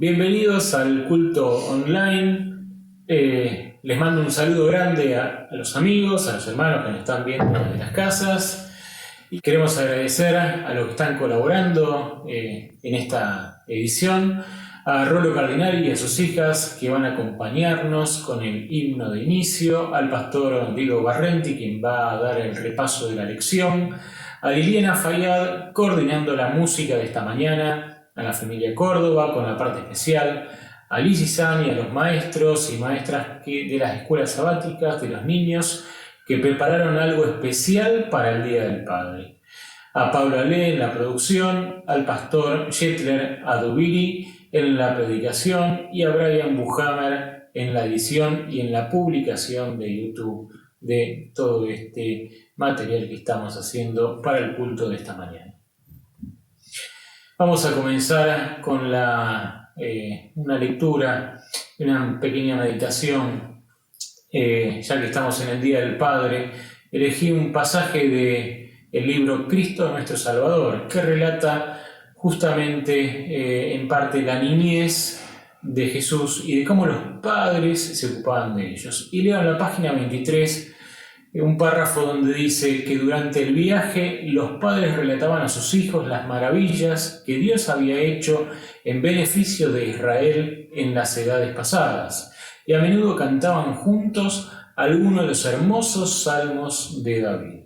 Bienvenidos al culto online. Les mando un saludo grande a los amigos, a los hermanos que nos están viendo desde las casas. Y queremos agradecer a los que están colaborando en esta edición, a Rolo Cardinali y a sus hijas que van a acompañarnos con el himno de inicio, al pastor Diego Barrenti, quien va a dar el repaso de la lección, a Liliana Fayad coordinando la música de esta mañana, a la familia Córdoba con la parte especial, a Liz y Sani, a los maestros y maestras de las escuelas sabáticas, de los niños que prepararon algo especial para el Día del Padre, a Pablo Ale en la producción, al pastor Jetler Adubiri en la predicación y a Brian Buhammer en la edición y en la publicación de YouTube de todo este material que estamos haciendo para el culto de esta mañana. Vamos a comenzar con una lectura, una pequeña meditación, ya que estamos en el Día del Padre. Elegí un pasaje del libro Cristo nuestro Salvador, que relata justamente en parte la niñez de Jesús y de cómo los padres se ocupaban de ellos. Y leo en la página 23 un párrafo donde dice que durante el viaje los padres relataban a sus hijos las maravillas que Dios había hecho en beneficio de Israel en las edades pasadas, y a menudo cantaban juntos algunos de los hermosos salmos de David.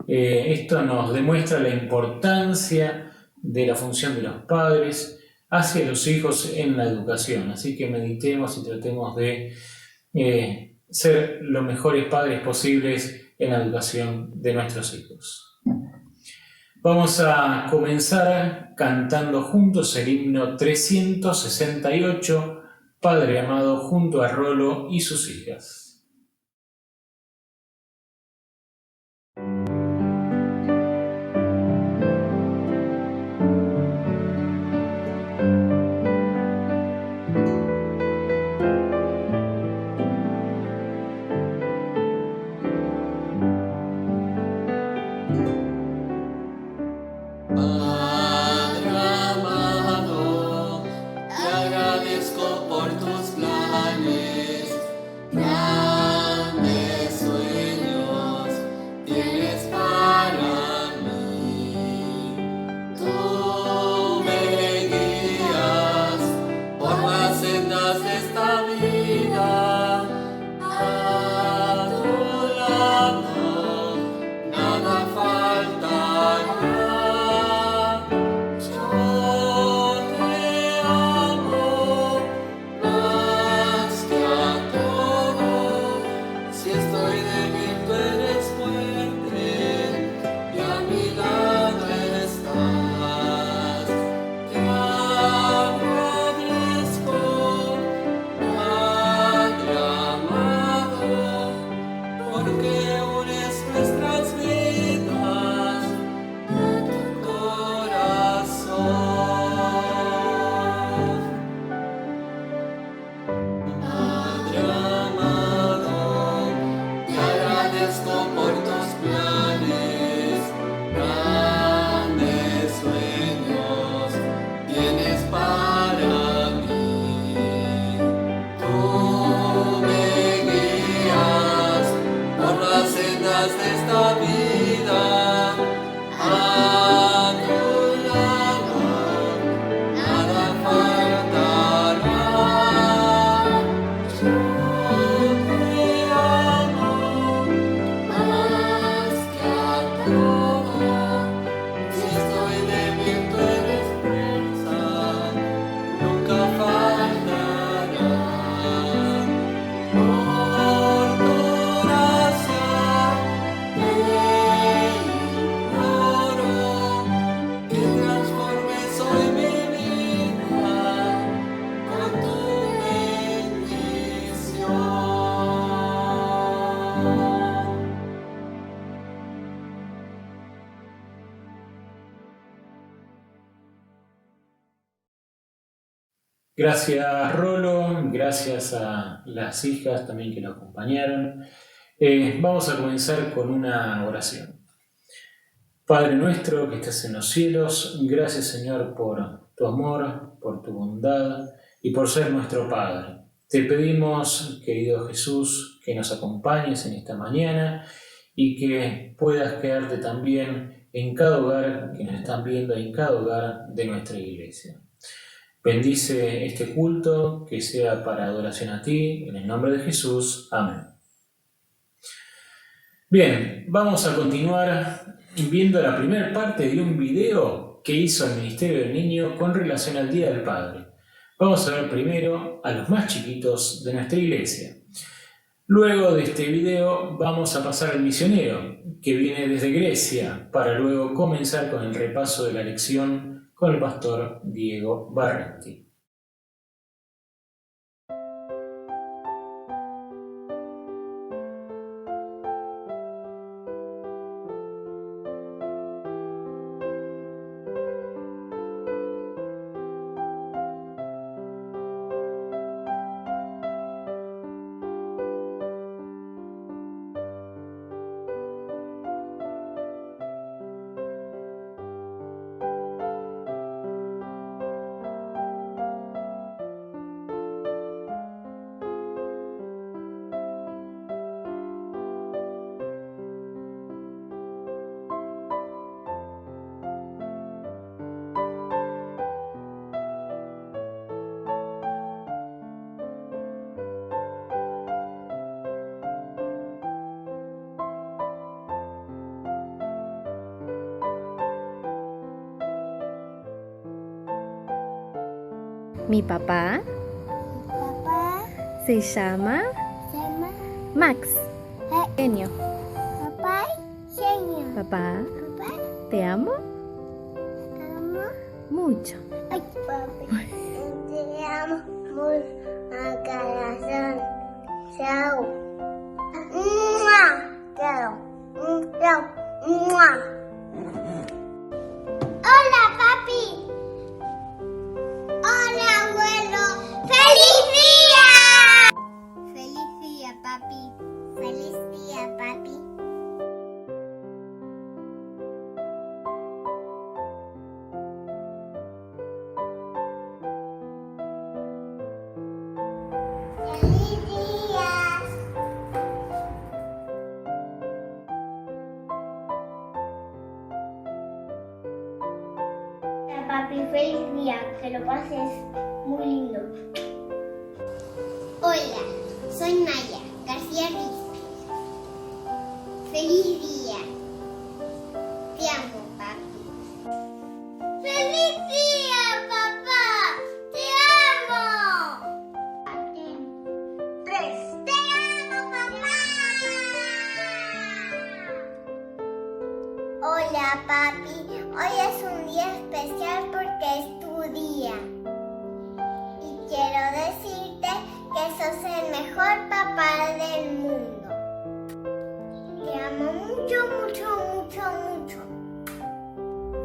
Esto nos demuestra la importancia de la función de los padres hacia los hijos en la educación, así que meditemos y tratemos de ser los mejores padres posibles en la educación de nuestros hijos. Vamos a comenzar cantando juntos el himno 368, Padre amado, junto a Rolo y sus hijas. Gracias, Rolo, gracias a las hijas también que nos acompañaron. Vamos a comenzar con una oración. Padre nuestro que estás en los cielos, gracias, Señor, por tu amor, por tu bondad y por ser nuestro Padre. Te pedimos, querido Jesús, que nos acompañes en esta mañana y que puedas quedarte también en cada hogar que nos están viendo, en cada hogar de nuestra iglesia. Bendice este culto, que sea para adoración a ti, en el nombre de Jesús. Amén. Bien, vamos a continuar viendo la primera parte de un video que hizo el Ministerio del Niño con relación al Día del Padre. Vamos a ver primero a los más chiquitos de nuestra iglesia. Luego de este video vamos a pasar al misionero, que viene desde Grecia, para luego comenzar con el repaso de la lección con el pastor Diego Barretti. Mi papá se llama Max. Genio. Papá, te amo mucho. Ay, papi, te amo mucho, corazón. Chao. Chao. Chao. Hola, papi. Hola, abuelo. ¡Feliz día! Feliz día, papi. Feliz día, papi. ¡Feliz día! Hola, papi, feliz día. Que lo pases muy lindo. Hola, soy Maya García Riz. Feliz día. Te amo, papi. ¡Feliz día, papá! ¡Te amo! Tres. ¡Te amo, papá! Hola, papi. Hoy es un día especial porque es tu día. Y quiero decirte que sos el mejor papá del mundo. Te amo mucho, mucho, mucho, mucho.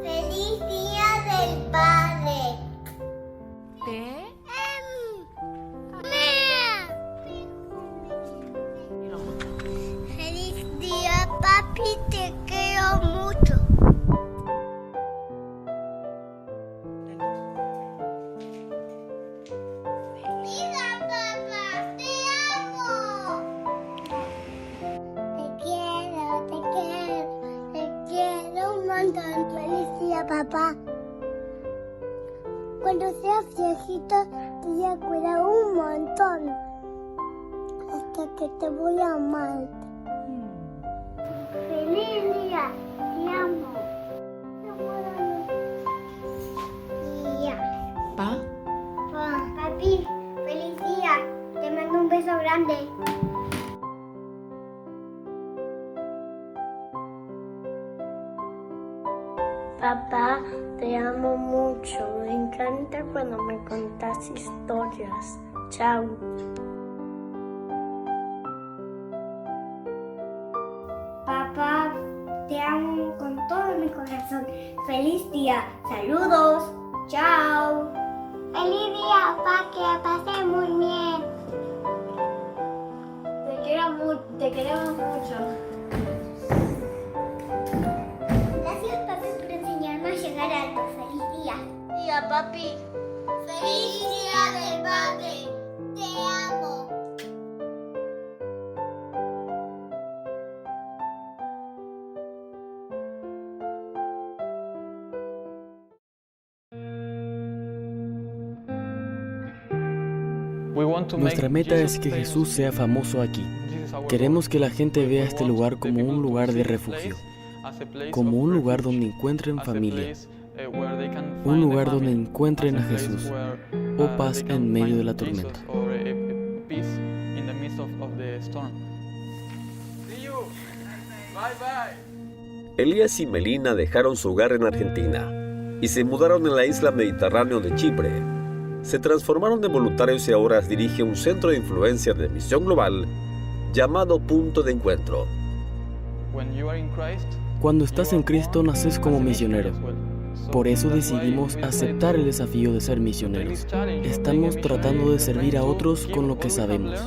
¡Feliz Día del Padre! ¡Feliz día, papi! Te quiero mucho. ¡Mira, papá! ¡Te amo! Te quiero un montón. ¡Feliz día, papá! Cuando seas viejito, te voy a cuidar un montón. Hasta que te voy a amar. ¡Feliz día! ¡Te amo! Día. ¿Pa? Papi, feliz día. Te mando un beso grande. Papá, te amo mucho. Me encanta cuando me contas historias. Chao. Papá, te amo con todo mi corazón. Feliz día. Saludos. Chao. Feliz día, papá, que la pasé muy bien. Te queremos mucho. Gracias, papi, por enseñarme a llegar alto. Feliz día. Te día, papi. ¡Feliz día del padre! ¡Te amo! Nuestra meta es que Jesús sea famoso aquí. Queremos que la gente vea este lugar como un lugar de refugio, como un lugar donde encuentren familia, un lugar donde encuentren a Jesús o paz en medio de la tormenta. Elías y Melina dejaron su hogar en Argentina y se mudaron en la isla mediterránea de Chipre. Se transformaron en voluntarios y ahora dirige un centro de influencia de misión global llamado Punto de Encuentro. Cuando estás en Cristo, naces como misionero. Por eso decidimos aceptar el desafío de ser misioneros. Estamos tratando de servir a otros con lo que sabemos.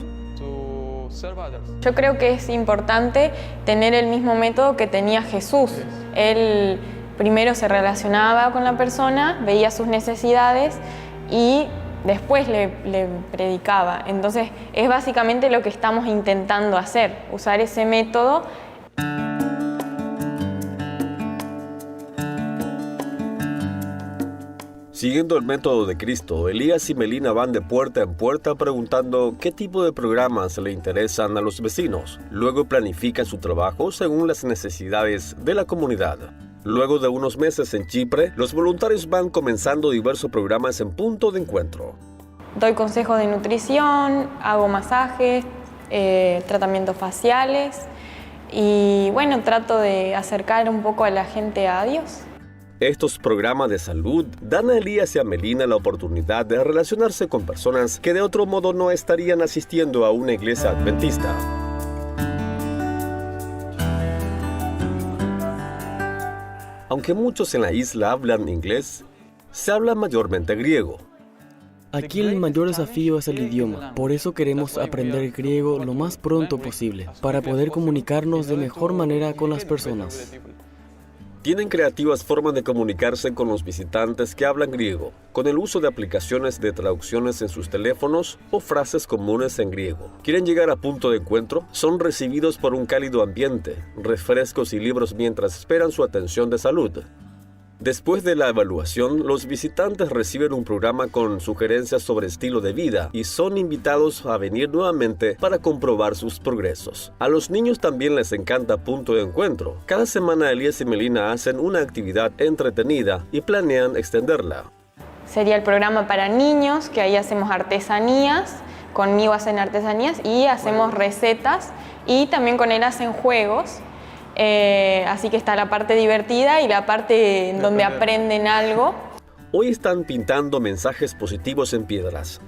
Yo creo que es importante tener el mismo método que tenía Jesús. Él primero se relacionaba con la persona, veía sus necesidades y después le predicaba. Entonces es básicamente lo que estamos intentando hacer, usar ese método. Siguiendo el método de Cristo, Elías y Melina van de puerta en puerta preguntando qué tipo de programas le interesan a los vecinos. Luego planifican su trabajo según las necesidades de la comunidad. Luego de unos meses en Chipre, los voluntarios van comenzando diversos programas en Punto de Encuentro. Doy consejos de nutrición, hago masajes, tratamientos faciales y bueno, trato de acercar un poco a la gente a Dios. Estos programas de salud dan a Elías y a Melina la oportunidad de relacionarse con personas que de otro modo no estarían asistiendo a una iglesia adventista. Aunque muchos en la isla hablan inglés, se habla mayormente griego. Aquí el mayor desafío es el idioma, por eso queremos aprender griego lo más pronto posible, para poder comunicarnos de mejor manera con las personas. Tienen creativas formas de comunicarse con los visitantes que hablan griego, con el uso de aplicaciones de traducciones en sus teléfonos o frases comunes en griego. ¿Quieren llegar a Punto de Encuentro? Son recibidos por un cálido ambiente, refrescos y libros mientras esperan su atención de salud. Después de la evaluación, los visitantes reciben un programa con sugerencias sobre estilo de vida y son invitados a venir nuevamente para comprobar sus progresos. A los niños también les encanta Punto de Encuentro. Cada semana Elías y Melina hacen una actividad entretenida y planean extenderla. Sería el programa para niños, que ahí hacemos artesanías, conmigo hacen artesanías y hacemos recetas y también con él hacen juegos. Así que está la parte divertida y la parte en donde aprenden algo. Hoy están pintando mensajes positivos en piedras.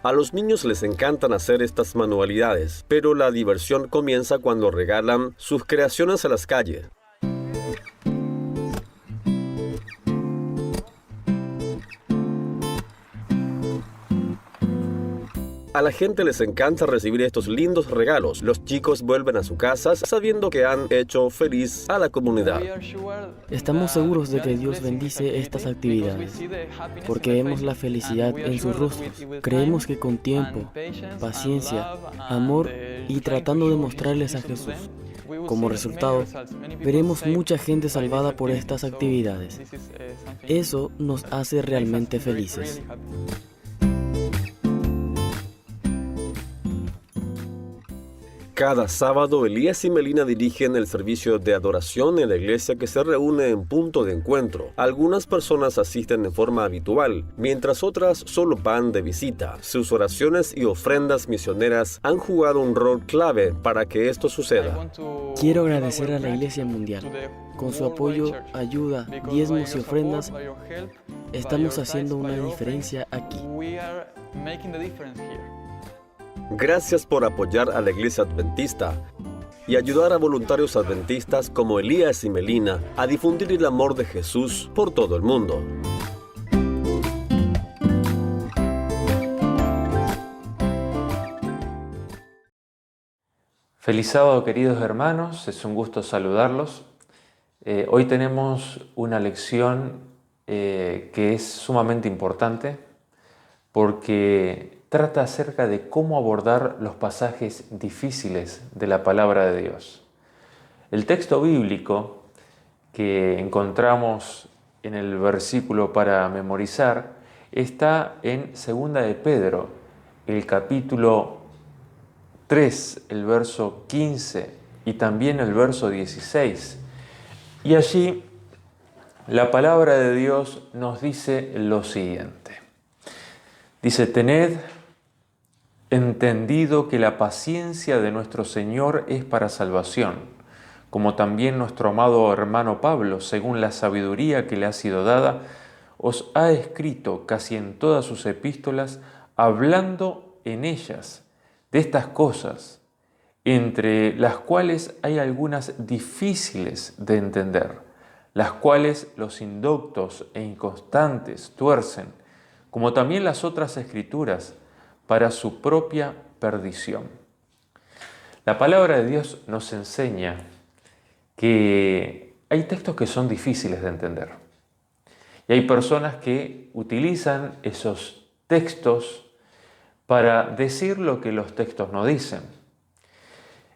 A los niños les encantan hacer estas manualidades, pero la diversión comienza cuando regalan sus creaciones a las calles. A la gente les encanta recibir estos lindos regalos. Los chicos vuelven a su casa sabiendo que han hecho feliz a la comunidad. Estamos seguros de que Dios bendice estas actividades, porque vemos la felicidad en sus rostros. Creemos que con tiempo, paciencia, amor y tratando de mostrarles a Jesús, como resultado, veremos mucha gente salvada por estas actividades. Eso nos hace realmente felices. Cada sábado, Elías y Melina dirigen el servicio de adoración en la iglesia que se reúne en Punto de Encuentro. Algunas personas asisten de forma habitual, mientras otras solo van de visita. Sus oraciones y ofrendas misioneras han jugado un rol clave para que esto suceda. Quiero agradecer a la Iglesia Mundial. Con su apoyo, ayuda, diezmos y ofrendas, estamos haciendo una diferencia aquí. Gracias por apoyar a la Iglesia Adventista y ayudar a voluntarios adventistas como Elías y Melina a difundir el amor de Jesús por todo el mundo. Feliz sábado, queridos hermanos, es un gusto saludarlos. Hoy tenemos una lección que es sumamente importante porque trata acerca de cómo abordar los pasajes difíciles de la palabra de Dios. El texto bíblico que encontramos en el versículo para memorizar está en 2 de Pedro, el capítulo 3, el verso 15 y también el verso 16. Y allí la palabra de Dios nos dice lo siguiente. Dice, tened entendido que la paciencia de nuestro Señor es para salvación, como también nuestro amado hermano Pablo, según la sabiduría que le ha sido dada, os ha escrito casi en todas sus epístolas, hablando en ellas de estas cosas, entre las cuales hay algunas difíciles de entender, las cuales los indoctos e inconstantes tuercen, como también las otras escrituras, para su propia perdición. La palabra de Dios nos enseña que hay textos que son difíciles de entender. Y hay personas que utilizan esos textos para decir lo que los textos no dicen.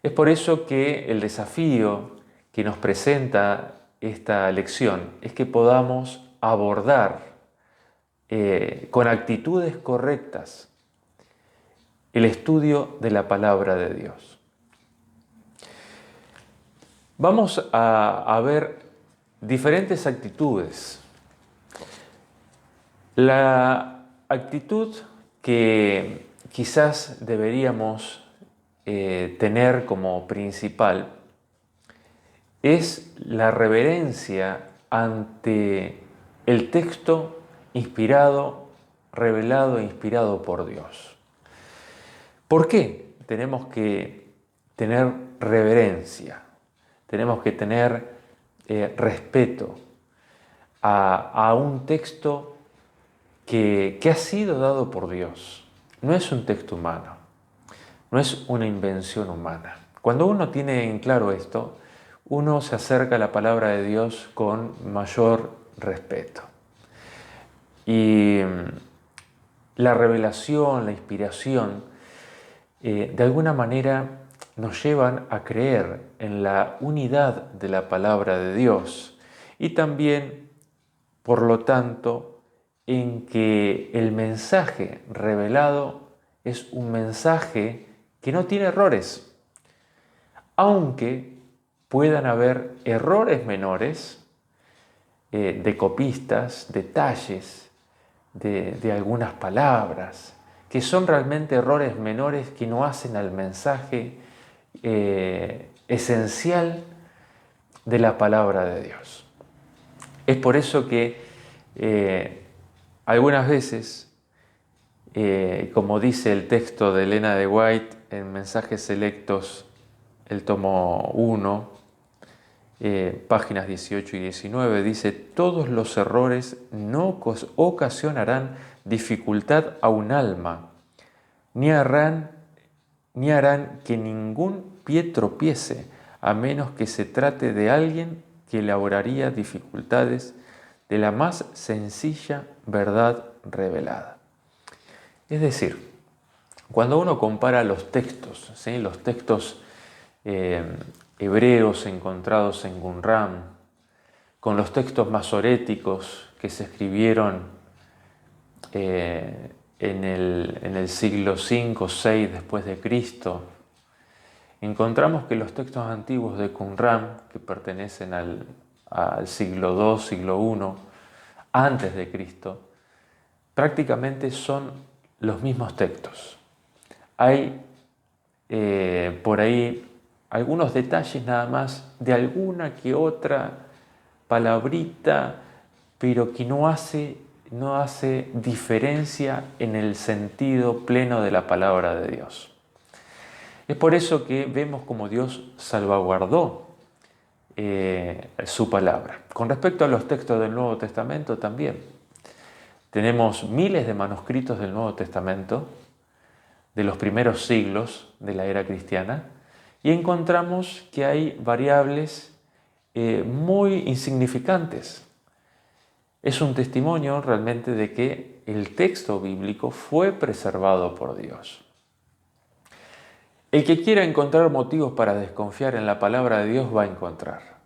Es por eso que el desafío que nos presenta esta lección es que podamos abordar con actitudes correctas el estudio de la palabra de Dios. Vamos a ver diferentes actitudes. La actitud que quizás deberíamos tener como principal es la reverencia ante el texto inspirado, revelado e inspirado por Dios. ¿Por qué tenemos que tener reverencia? Tenemos que tener respeto a un texto que ha sido dado por Dios. No es un texto humano, no es una invención humana. Cuando uno tiene en claro esto, uno se acerca a la palabra de Dios con mayor respeto. Y la revelación, la inspiración, de alguna manera nos llevan a creer en la unidad de la palabra de Dios y también, por lo tanto, en que el mensaje revelado es un mensaje que no tiene errores, aunque puedan haber errores menores de copistas, detalles de algunas palabras, que son realmente errores menores que no hacen al mensaje esencial de la palabra de Dios. Es por eso que algunas veces, como dice el texto de Elena de White en Mensajes Selectos, el tomo 1, páginas 18 y 19, dice: todos los errores no ocasionarán dificultad a un alma, ni harán que ningún pie tropiece, a menos que se trate de alguien que elaboraría dificultades de la más sencilla verdad revelada. Es decir, cuando uno compara los textos, ¿sí?, los textos hebreos encontrados en Qumran con los textos masoréticos que se escribieron en el siglo V o VI después de Cristo, encontramos que los textos antiguos de Qumran, que pertenecen al siglo II, siglo I, antes de Cristo, prácticamente son los mismos textos. Hay por ahí algunos detalles nada más de alguna que otra palabrita, pero que no hace diferencia en el sentido pleno de la palabra de Dios. Es por eso que vemos como Dios salvaguardó su palabra. Con respecto a los textos del Nuevo Testamento también. Tenemos miles de manuscritos del Nuevo Testamento de los primeros siglos de la era cristiana y encontramos que hay variables muy insignificantes es un testimonio realmente de que el texto bíblico fue preservado por Dios. El que quiera encontrar motivos para desconfiar en la palabra de Dios va a encontrar.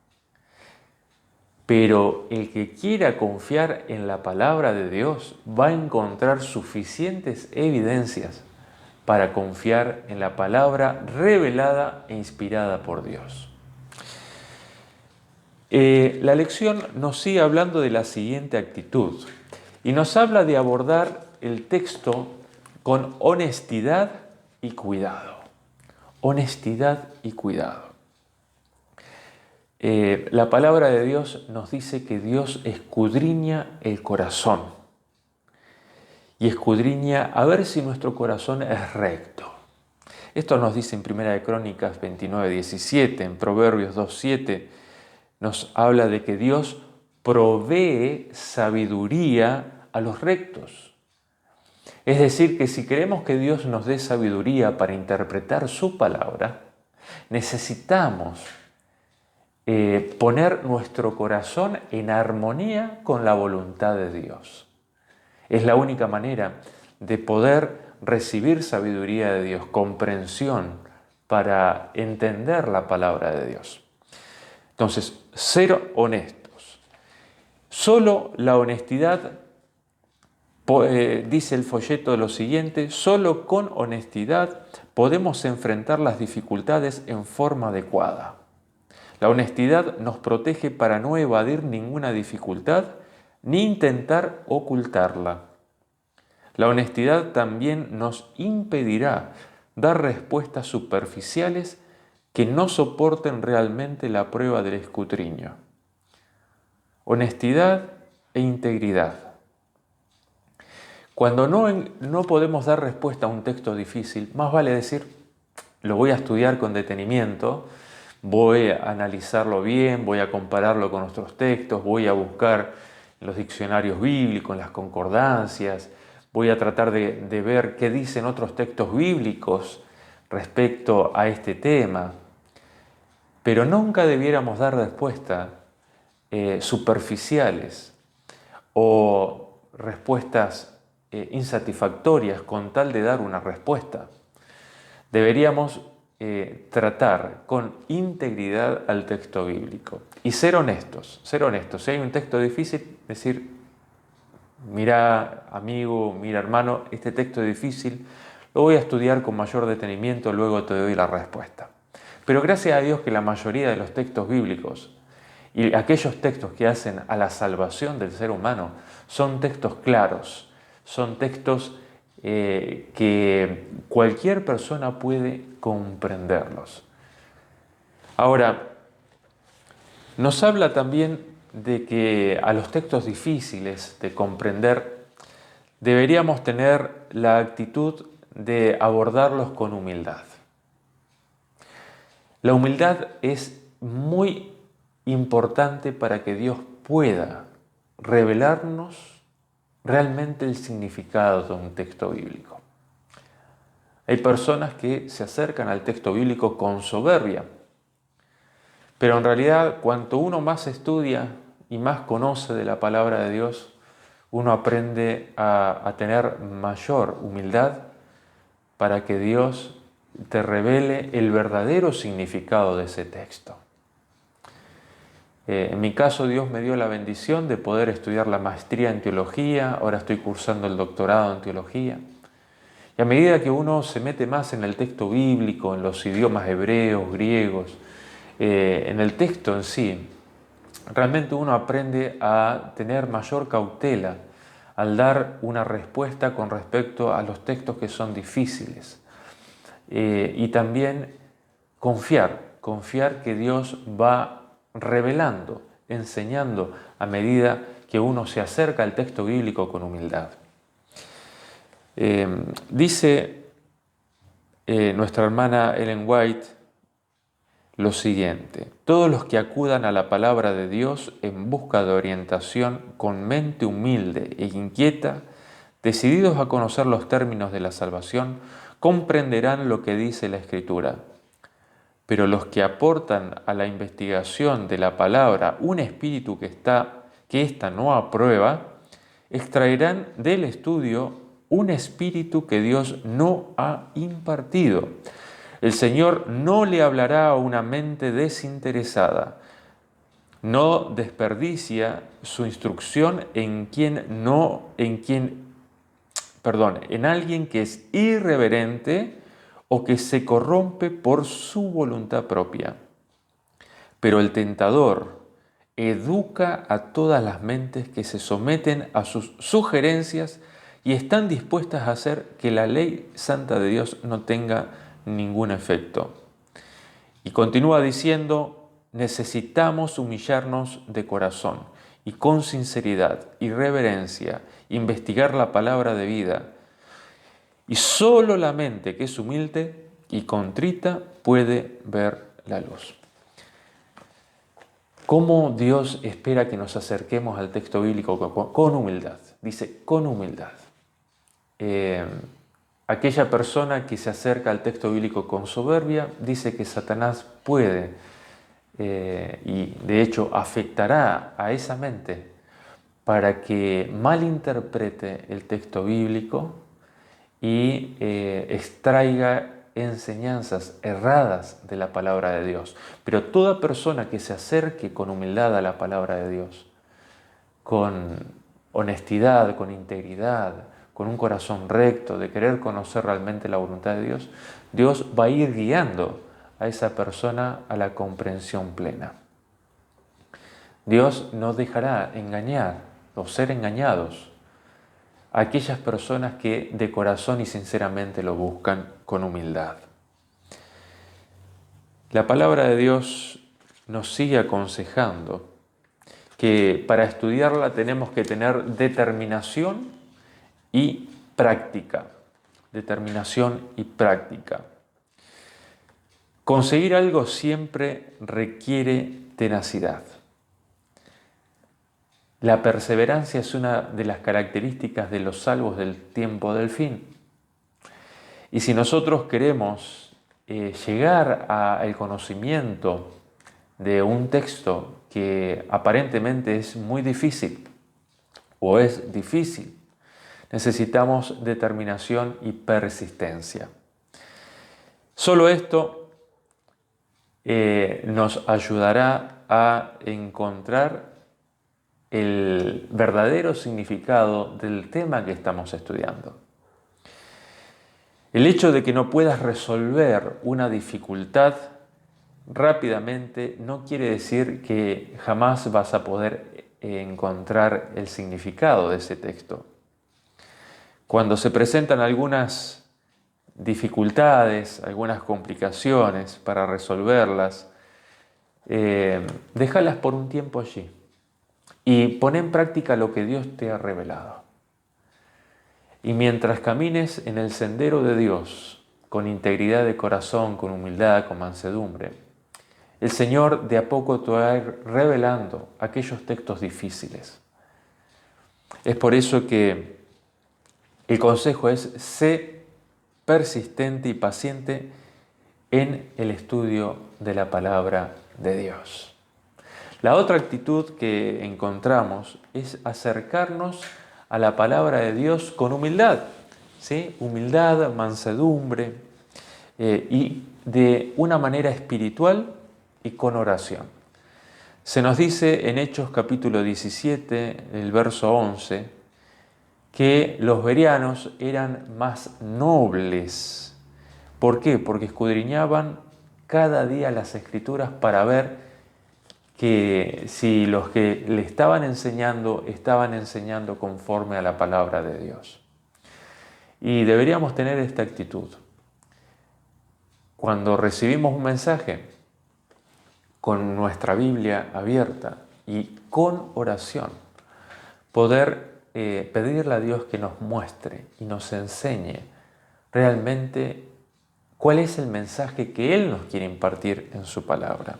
Pero el que quiera confiar en la palabra de Dios va a encontrar suficientes evidencias para confiar en la palabra revelada e inspirada por Dios. La lección nos sigue hablando de la siguiente actitud y nos habla de abordar el texto con honestidad y cuidado. Honestidad y cuidado. La palabra de Dios nos dice que Dios escudriña el corazón y escudriña a ver si nuestro corazón es recto. Esto nos dice en 1 Crónicas 29:17, en Proverbios 2:7, nos habla de que Dios provee sabiduría a los rectos. Es decir, que si queremos que Dios nos dé sabiduría para interpretar su palabra, necesitamos poner nuestro corazón en armonía con la voluntad de Dios. Es la única manera de poder recibir sabiduría de Dios, comprensión para entender la palabra de Dios. Entonces, ser honestos. Solo la honestidad, dice el folleto lo siguiente, solo con honestidad podemos enfrentar las dificultades en forma adecuada. La honestidad nos protege para no evadir ninguna dificultad ni intentar ocultarla. La honestidad también nos impedirá dar respuestas superficiales que no soporten realmente la prueba del escudriño. Honestidad e integridad. Cuando no podemos dar respuesta a un texto difícil, más vale decir, lo voy a estudiar con detenimiento, voy a analizarlo bien, voy a compararlo con otros textos, voy a buscar en los diccionarios bíblicos, en las concordancias, voy a tratar de ver qué dicen otros textos bíblicos respecto a este tema. Pero nunca debiéramos dar respuestas superficiales o respuestas insatisfactorias con tal de dar una respuesta. Deberíamos tratar con integridad al texto bíblico y ser honestos. Si hay un texto difícil, decir, mira amigo, mira hermano, este texto es difícil, lo voy a estudiar con mayor detenimiento, luego te doy la respuesta. Pero gracias a Dios que la mayoría de los textos bíblicos y aquellos textos que hacen a la salvación del ser humano son textos claros, son textos que cualquier persona puede comprenderlos. Ahora, nos habla también de que a los textos difíciles de comprender deberíamos tener la actitud de abordarlos con humildad. La humildad es muy importante para que Dios pueda revelarnos realmente el significado de un texto bíblico. Hay personas que se acercan al texto bíblico con soberbia, pero en realidad cuanto uno más estudia y más conoce de la palabra de Dios, uno aprende a tener mayor humildad para que Dios te revele el verdadero significado de ese texto. En mi caso, Dios me dio la bendición de poder estudiar la maestría en teología, ahora estoy cursando el doctorado en teología. Y a medida que uno se mete más en el texto bíblico, en los idiomas hebreos, griegos, en el texto en sí, realmente uno aprende a tener mayor cautela al dar una respuesta con respecto a los textos que son difíciles. Y también confiar que Dios va revelando, enseñando a medida que uno se acerca al texto bíblico con humildad. Dice nuestra hermana Ellen White lo siguiente: todos los que acudan a la palabra de Dios en busca de orientación con mente humilde e inquieta, decididos a conocer los términos de la salvación, comprenderán lo que dice la Escritura. Pero los que aportan a la investigación de la palabra un espíritu que que ésta no aprueba, extraerán del estudio un espíritu que Dios no ha impartido. El Señor no le hablará a una mente desinteresada. No desperdicia su instrucción en alguien que es irreverente o que se corrompe por su voluntad propia. Pero el tentador educa a todas las mentes que se someten a sus sugerencias y están dispuestas a hacer que la ley santa de Dios no tenga ningún efecto. Y continúa diciendo: necesitamos humillarnos de corazón y con sinceridad y reverencia investigar la palabra de vida. Y solo la mente que es humilde y contrita puede ver la luz. ¿Cómo Dios espera que nos acerquemos al texto bíblico? Con humildad. Dice, con humildad. Aquella persona que se acerca al texto bíblico con soberbia, dice que Satanás puede, y de hecho afectará a esa mente para que malinterprete el texto bíblico y extraiga enseñanzas erradas de la palabra de Dios. Pero toda persona que se acerque con humildad a la palabra de Dios, con honestidad, con integridad, con un corazón recto, de querer conocer realmente la voluntad de Dios, Dios va a ir guiando a esa persona a la comprensión plena. Dios no dejará engañar o ser engañados a aquellas personas que de corazón y sinceramente lo buscan con humildad. La palabra de Dios nos sigue aconsejando que para estudiarla tenemos que tener determinación y práctica. Determinación y práctica. Conseguir algo siempre requiere tenacidad. La perseverancia es una de las características de los salvos del tiempo del fin. Y si nosotros queremos llegar al conocimiento de un texto que aparentemente es muy difícil o es difícil, necesitamos determinación y persistencia. Solo esto nos ayudará a encontrar el verdadero significado del tema que estamos estudiando. El hecho de que no puedas resolver una dificultad rápidamente no quiere decir que jamás vas a poder encontrar el significado de ese texto. Cuando se presentan algunas dificultades, algunas complicaciones para resolverlas, déjalas por un tiempo allí y pon en práctica lo que Dios te ha revelado. Y mientras camines en el sendero de Dios, con integridad de corazón, con humildad, con mansedumbre, el Señor de a poco te va a ir revelando aquellos textos difíciles. Es por eso que el consejo es: sé persistente y paciente en el estudio de la palabra de Dios. La otra actitud que encontramos es acercarnos a la palabra de Dios con humildad, ¿sí? Humildad, mansedumbre y de una manera espiritual y con oración. Se nos dice en Hechos capítulo 17, el verso 11, que los bereanos eran más nobles. ¿Por qué? Porque escudriñaban cada día las Escrituras para ver que si los que le estaban enseñando conforme a la palabra de Dios. Y deberíamos tener esta actitud. Cuando recibimos un mensaje, con nuestra Biblia abierta y con oración, poder pedirle a Dios que nos muestre y nos enseñe realmente cuál es el mensaje que Él nos quiere impartir en su palabra.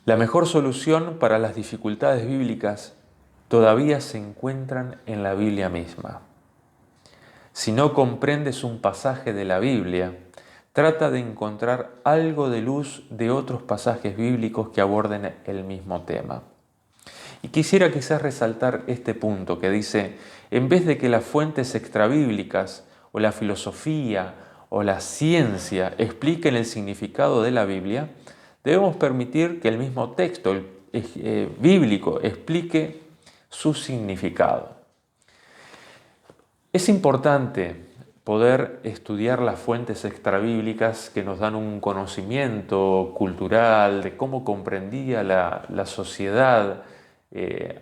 La mejor solución para las dificultades bíblicas todavía se encuentran en la Biblia misma. Si no comprendes un pasaje de la Biblia, trata de encontrar algo de luz de otros pasajes bíblicos que aborden el mismo tema. Y quisiera quizás resaltar este punto que dice, en vez de que las fuentes extrabíblicas o la filosofía o la ciencia expliquen el significado de la Biblia, debemos permitir que el mismo texto bíblico explique su significado. Es importante poder estudiar las fuentes extrabíblicas que nos dan un conocimiento cultural de cómo comprendía la sociedad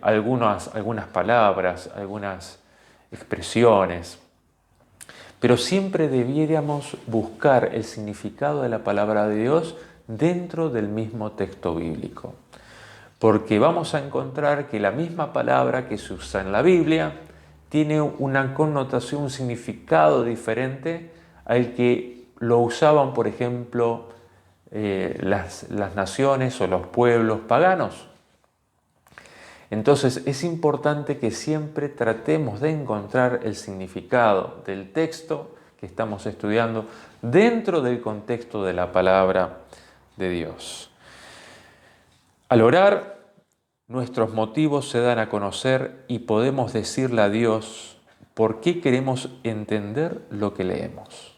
algunas palabras, algunas expresiones. Pero siempre debiéramos buscar el significado de la palabra de Dios dentro del mismo texto bíblico. Porque vamos a encontrar que la misma palabra que se usa en la Biblia tiene una connotación, un significado diferente al que lo usaban, por ejemplo, las naciones o los pueblos paganos. Entonces es importante que siempre tratemos de encontrar el significado del texto que estamos estudiando dentro del contexto de la palabra de Dios. Al orar, nuestros motivos se dan a conocer y podemos decirle a Dios por qué queremos entender lo que leemos.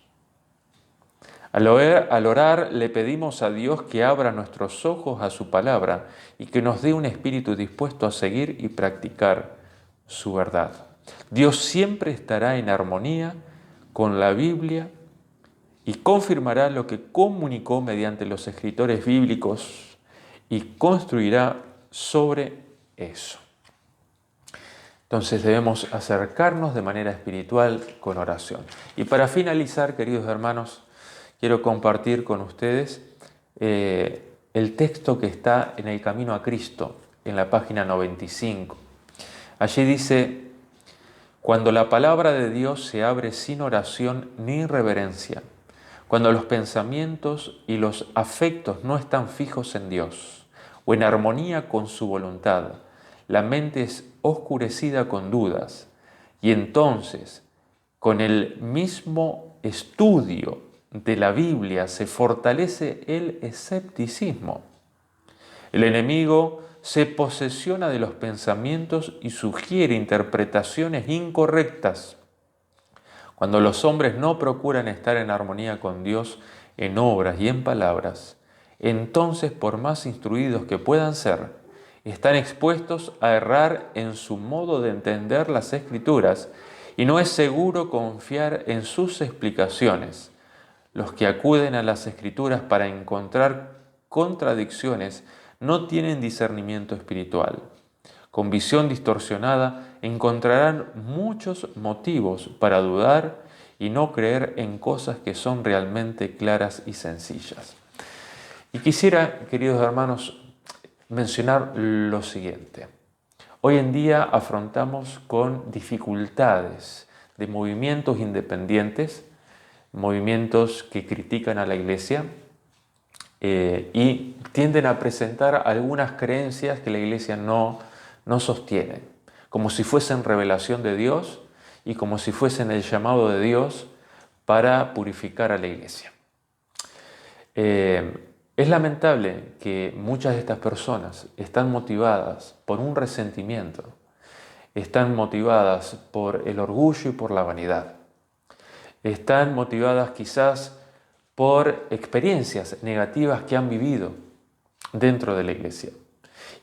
Al orar le pedimos a Dios que abra nuestros ojos a su palabra y que nos dé un espíritu dispuesto a seguir y practicar su verdad. Dios siempre estará en armonía con la Biblia y confirmará lo que comunicó mediante los escritores bíblicos y construirá sobre eso. Entonces debemos acercarnos de manera espiritual con oración. Y para finalizar, queridos hermanos, quiero compartir con ustedes el texto que está en el Camino a Cristo, en la página 95. Allí dice, cuando la palabra de Dios se abre sin oración ni reverencia, cuando los pensamientos y los afectos no están fijos en Dios o en armonía con su voluntad, la mente es oscurecida con dudas y entonces con el mismo estudio de la Biblia se fortalece el escepticismo. El enemigo se posesiona de los pensamientos y sugiere interpretaciones incorrectas. Cuando los hombres no procuran estar en armonía con Dios en obras y en palabras, entonces, por más instruidos que puedan ser, están expuestos a errar en su modo de entender las Escrituras y no es seguro confiar en sus explicaciones. Los que acuden a las Escrituras para encontrar contradicciones no tienen discernimiento espiritual. Con visión distorsionada encontrarán muchos motivos para dudar y no creer en cosas que son realmente claras y sencillas. Y quisiera, queridos hermanos, mencionar lo siguiente. Hoy en día afrontamos con dificultades de movimientos independientes, movimientos que critican a la Iglesia y tienden a presentar algunas creencias que la Iglesia no sostiene, como si fuesen revelación de Dios y como si fuesen el llamado de Dios para purificar a la Iglesia. Es lamentable que muchas de estas personas están motivadas por un resentimiento, están motivadas por el orgullo y por la vanidad. Están motivadas quizás por experiencias negativas que han vivido dentro de la Iglesia.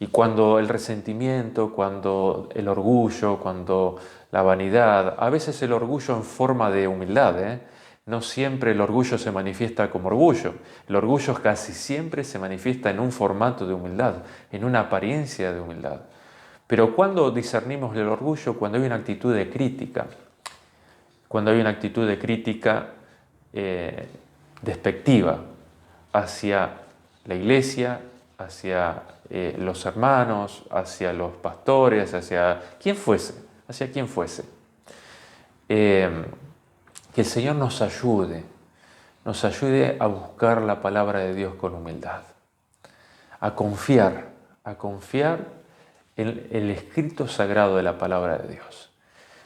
Y cuando el resentimiento, cuando el orgullo, cuando la vanidad, a veces el orgullo en forma de humildad, no siempre el orgullo se manifiesta como orgullo. El orgullo casi siempre se manifiesta en un formato de humildad, en una apariencia de humildad. Pero cuando discernimos el orgullo, cuando hay una actitud de crítica, despectiva hacia la Iglesia, hacia los hermanos, hacia los pastores, hacia quien fuese. Que el Señor nos ayude a buscar la palabra de Dios con humildad, a confiar en el escrito sagrado de la palabra de Dios,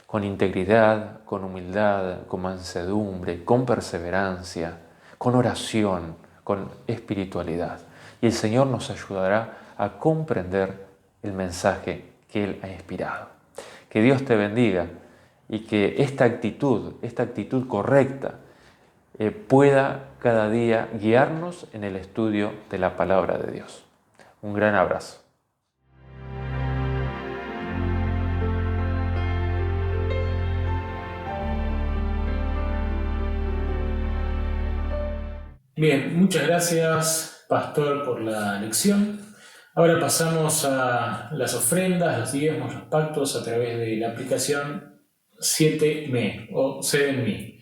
con integridad, con humildad, con mansedumbre, con perseverancia, con oración, con espiritualidad. Y el Señor nos ayudará a comprender el mensaje que Él ha inspirado. Que Dios te bendiga y que esta actitud correcta, pueda cada día guiarnos en el estudio de la palabra de Dios. Un gran abrazo. Bien, muchas gracias, Pastor, por la lección. Ahora pasamos a las ofrendas, los diezmos, los pactos a través de la aplicación 7Me o 7Me.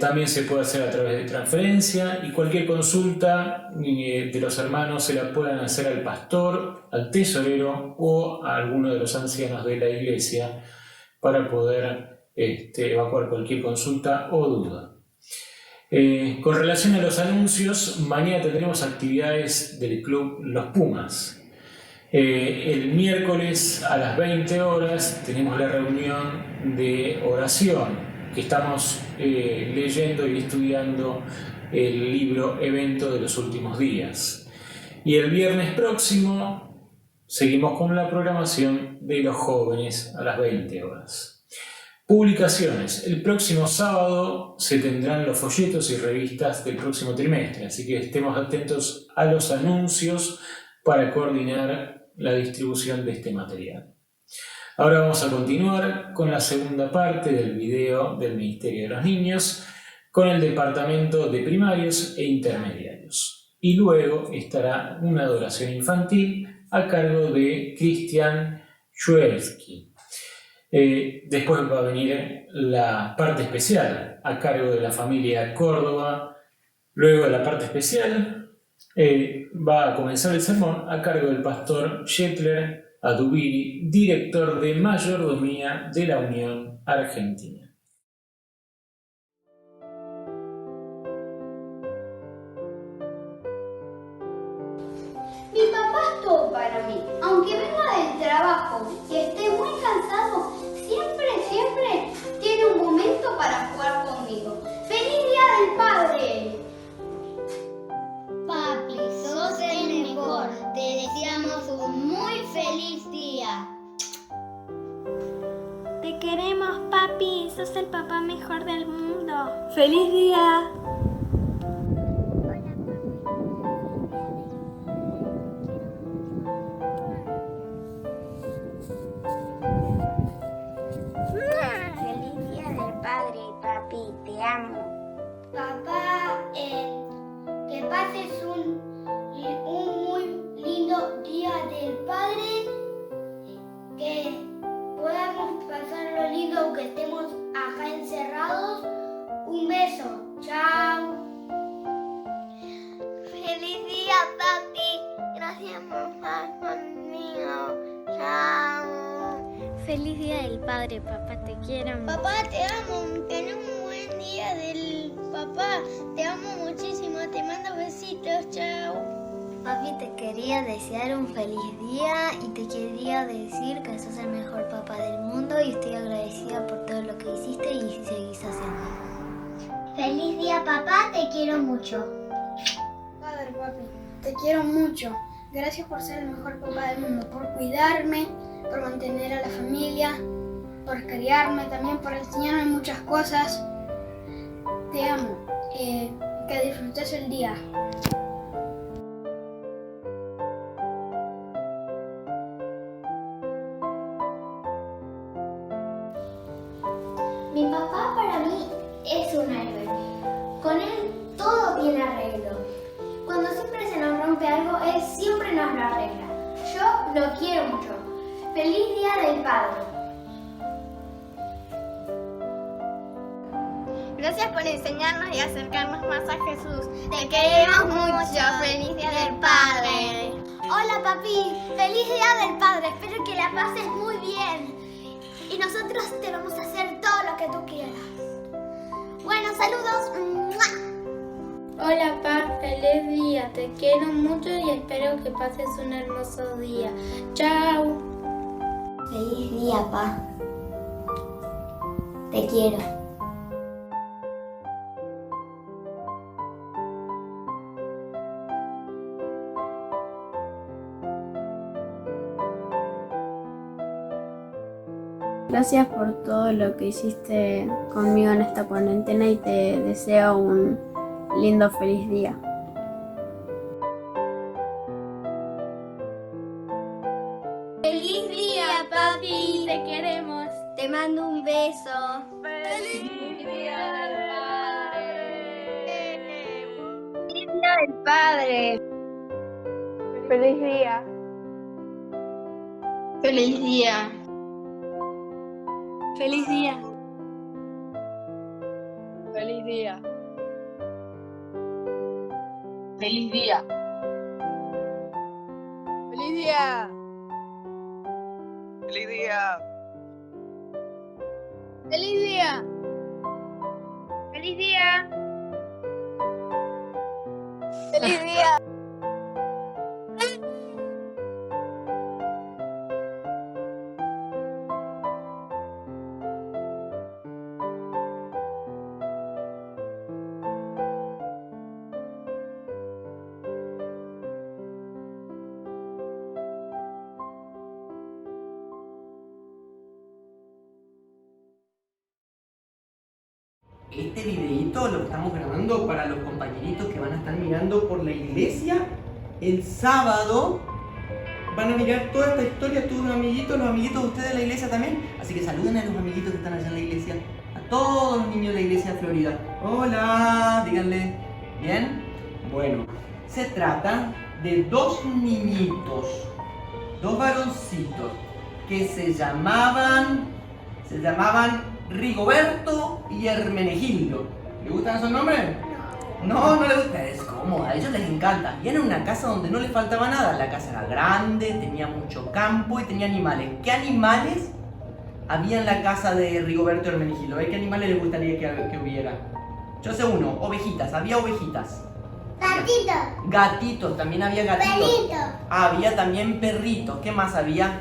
También se puede hacer a través de transferencia y cualquier consulta de los hermanos se la puedan hacer al pastor, al tesorero o a alguno de los ancianos de la iglesia para poder evacuar cualquier consulta o duda. Con relación a los anuncios, mañana tendremos actividades del club Los Pumas. El miércoles a las 20 horas tenemos la reunión de oración, que estamos leyendo y estudiando el libro Evento de los Últimos Días. Y el viernes próximo seguimos con la programación de los jóvenes a las 20 horas. Publicaciones. El próximo sábado se tendrán los folletos y revistas del próximo trimestre, así que estemos atentos a los anuncios para coordinar la distribución de este material. Ahora vamos a continuar con la segunda parte del video del Ministerio de los Niños con el departamento de primarios e intermediarios. Y luego estará una adoración infantil a cargo de Cristian Schwelski. Después va a venir la parte especial a cargo de la familia Córdoba. Luego de la parte especial va a comenzar el sermón a cargo del pastor Jetler Adubiri, director de mayordomía de la Unión Argentina. Mi papá es todo para mí. Aunque venga del trabajo y esté muy cansado, siempre tiene un momento para jugar conmigo. ¡Feliz Día del Padre! Papi, sos el mejor. Te deseamos un muy feliz día. Te queremos, papi. Sos el papá mejor del mundo. ¡Feliz día! Feliz Día del Padre, papi, te amo. Papá, que pases un muy lindo Día del Padre, que podamos pasarlo lindo aunque estemos acá encerrados. Un beso, chao. Feliz día, papi. Gracias por estar conmigo. Chao. Feliz Día del Padre, papá, te quiero. Papá, te amo. Ten un buen día del papá. Te amo muchísimo. Te mando besitos. Chao. Papi, te quería desear un feliz día y te quería decir que sos el mejor papá del mundo y estoy agradecida por todo lo que hiciste y seguís haciendo. Feliz día, papá. Te quiero mucho. Padre, papi, te quiero mucho. Gracias por ser el mejor papá del mundo, por cuidarme, por mantener a la familia, por criarme también, por enseñarme muchas cosas. Te amo. Que disfrutes el día. Mi papá para mí es un héroe. Con él todo tiene arreglo. Cuando siempre se nos rompe algo, él siempre nos lo arregla. Yo lo quiero mucho. ¡Feliz Día del Padre! Gracias por enseñarnos y acercarnos más a Jesús. Te queremos mucho. Feliz Día del Padre. Hola papi, feliz Día del Padre. Espero que la pases muy bien. Y nosotros te vamos a hacer todo lo que tú quieras. Bueno, saludos. ¡Mua! Hola, Pa, feliz día. Te quiero mucho y espero que pases un hermoso día. Chao. Feliz día, Pa. Te quiero. Gracias por todo lo que hiciste conmigo en esta cuarentena y te deseo un lindo feliz día. ¡Feliz día, papi! Te queremos. Te mando un beso. ¡Feliz día del padre! ¡Feliz día del padre! Feliz día. Feliz día. ¡Feliz día! Feliz día. Feliz día. Feliz día. Feliz día. Feliz día. ¡Feliz día! Feliz día. Este videito lo estamos grabando para los compañeritos que van a estar mirando por la iglesia el sábado. Van a mirar toda esta historia, todos los amiguitos de ustedes de la iglesia también. Así que saluden a los amiguitos que están allá en la iglesia, a todos los niños de la iglesia de Florida. Hola, díganle. ¿Bien? Bueno, se trata de dos niñitos, dos varoncitos que se llamaban Rigoberto y Hermenegildo. ¿Le gustan esos nombres? No, no les gusta. Es cómodo, a ellos les encanta. Y era una casa donde no les faltaba nada. La casa era grande, tenía mucho campo y tenía animales. ¿Qué animales había en la casa de Rigoberto y Hermenegildo? ¿Qué animales les gustaría que hubiera? Yo sé uno, ovejitas, había ovejitas. Gatitos. Gatitos, también había gatitos. Perritos. Había también perritos. ¿Qué más había?